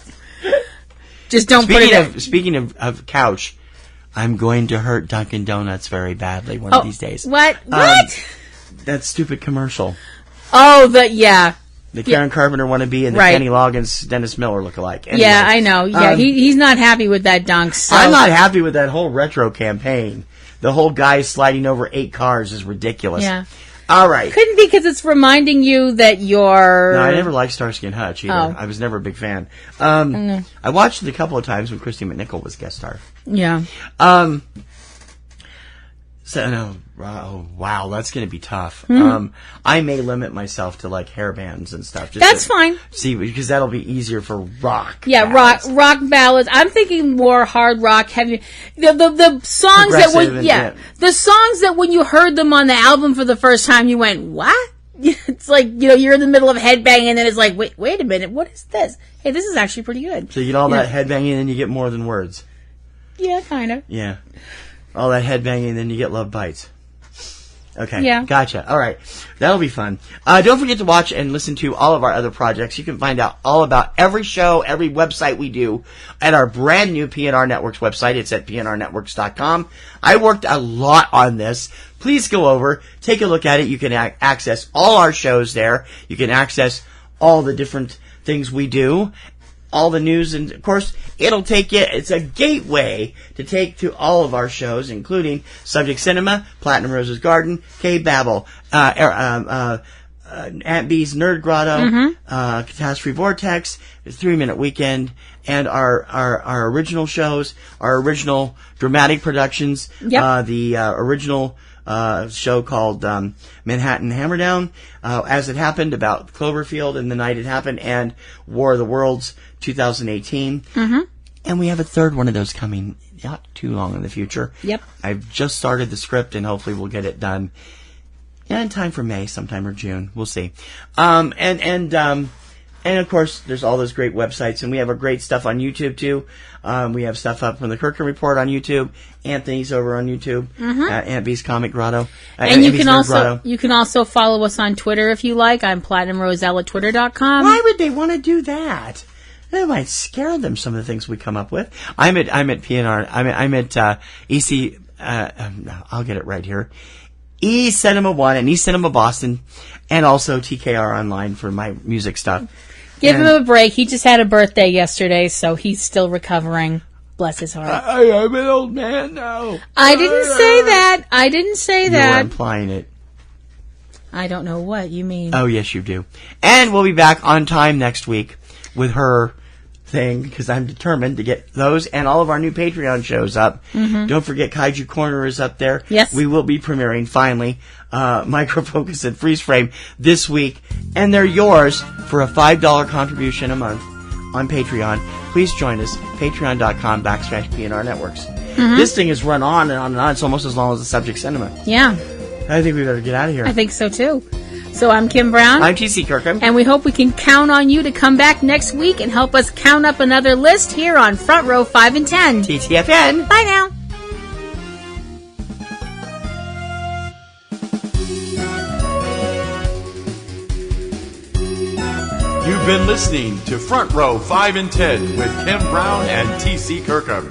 Just don't put it in. Speaking of couch, I'm going to hurt Dunkin' Donuts very badly one of these days. What? That stupid commercial. Oh, the Karen Carpenter wannabe and the right. Kenny Loggins, Dennis Miller lookalike. Anyway, yeah, I know. Yeah, he's not happy with that dunk. So. I'm not happy with that whole retro campaign. The whole guy sliding over 8 cars is ridiculous. Yeah. All right. Couldn't be because it's reminding you that you're... No, I never liked Starsky and Hutch either. Oh. I was never a big fan. I watched it a couple of times when Christy McNichol was guest star. Yeah. Wow, that's going to be tough. Mm-hmm. I may limit myself to hair bands and stuff. That's fine. See, because that'll be easier for rock. Yeah, ballads. rock ballads. I'm thinking more hard rock, heavy. The songs that the songs that when you heard them on the album for the first time, you went, what? It's like, you're in the middle of headbanging and then it's like, wait a minute, what is this? Hey, this is actually pretty good. So you get all that headbanging and then you get more than words. Yeah, kind of. Yeah. All that headbanging, then you get Love Bites. Okay. Yeah. Gotcha. All right. That'll be fun. Don't forget to watch and listen to all of our other projects. You can find out all about every show, every website we do at our brand new PNR Networks website. It's at PNRNetworks.com. I worked a lot on this. Please go over, take a look at it. You can access all our shows there. You can access all the different things we do. All the news, and of course, it'll take you, it's a gateway to take to all of our shows, including Subject Cinema, Platinum Rose's Garden, Cavebabble, Aunt B's Nerd Grotto, Catastrophe Vortex, 3 Minute Weekend, and our original shows, our original dramatic productions, the original show called Manhattan Hammerdown, As It Happened, about Cloverfield and the Night It Happened, and War of the Worlds 2018. Mm-hmm. And we have a third one of those coming not too long in the future. Yep. I've just started the script, and hopefully we'll get it done in time for May, sometime or June. We'll see. And of course, there's all those great websites, and we have our great stuff on YouTube too. We have stuff up from the Kirkham Report on YouTube. Anthony's over on YouTube. Aunt B's Comic Grotto. And you can also follow us on Twitter if you like. I'm PlatinumRoselle at Twitter.com. Why would they want to do that? That might scare them. Some of the things we come up with. I'm at PNR. I'm at EC. I'll get it right here. eCinemaOne and eCinemaBoston, and also TKR Online for my music stuff. Give him a break. He just had a birthday yesterday, so he's still recovering. Bless his heart. I'm an old man now. I didn't say that. I didn't say that. You're implying it. I don't know what you mean. Oh, yes, you do. And we'll be back on time next week with her thing, because I'm determined to get those and all of our new Patreon shows up. Mm-hmm. Don't forget Kaiju Corner is up there. Yes. We will be premiering, finally, Microfocus and Freeze Frame this week. And they're yours for a $5 contribution a month on Patreon. Please join us, patreon.com/PNRNetworks. Mm-hmm. This thing is run on and on and on. It's almost as long as the Subject Cinema. Yeah. I think we better get out of here. I think so, too. So I'm Kim Brown. I'm TC Kirkham. And we hope we can count on you to come back next week and help us count up another list here on Front Row 5 and 10. TTFN. Bye now. You've been listening to Front Row 5 and 10 with Kim Brown and TC Kirkham.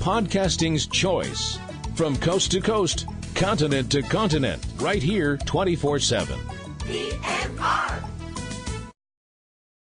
Podcasting's choice. From coast to coast, continent to continent, right here 24/7.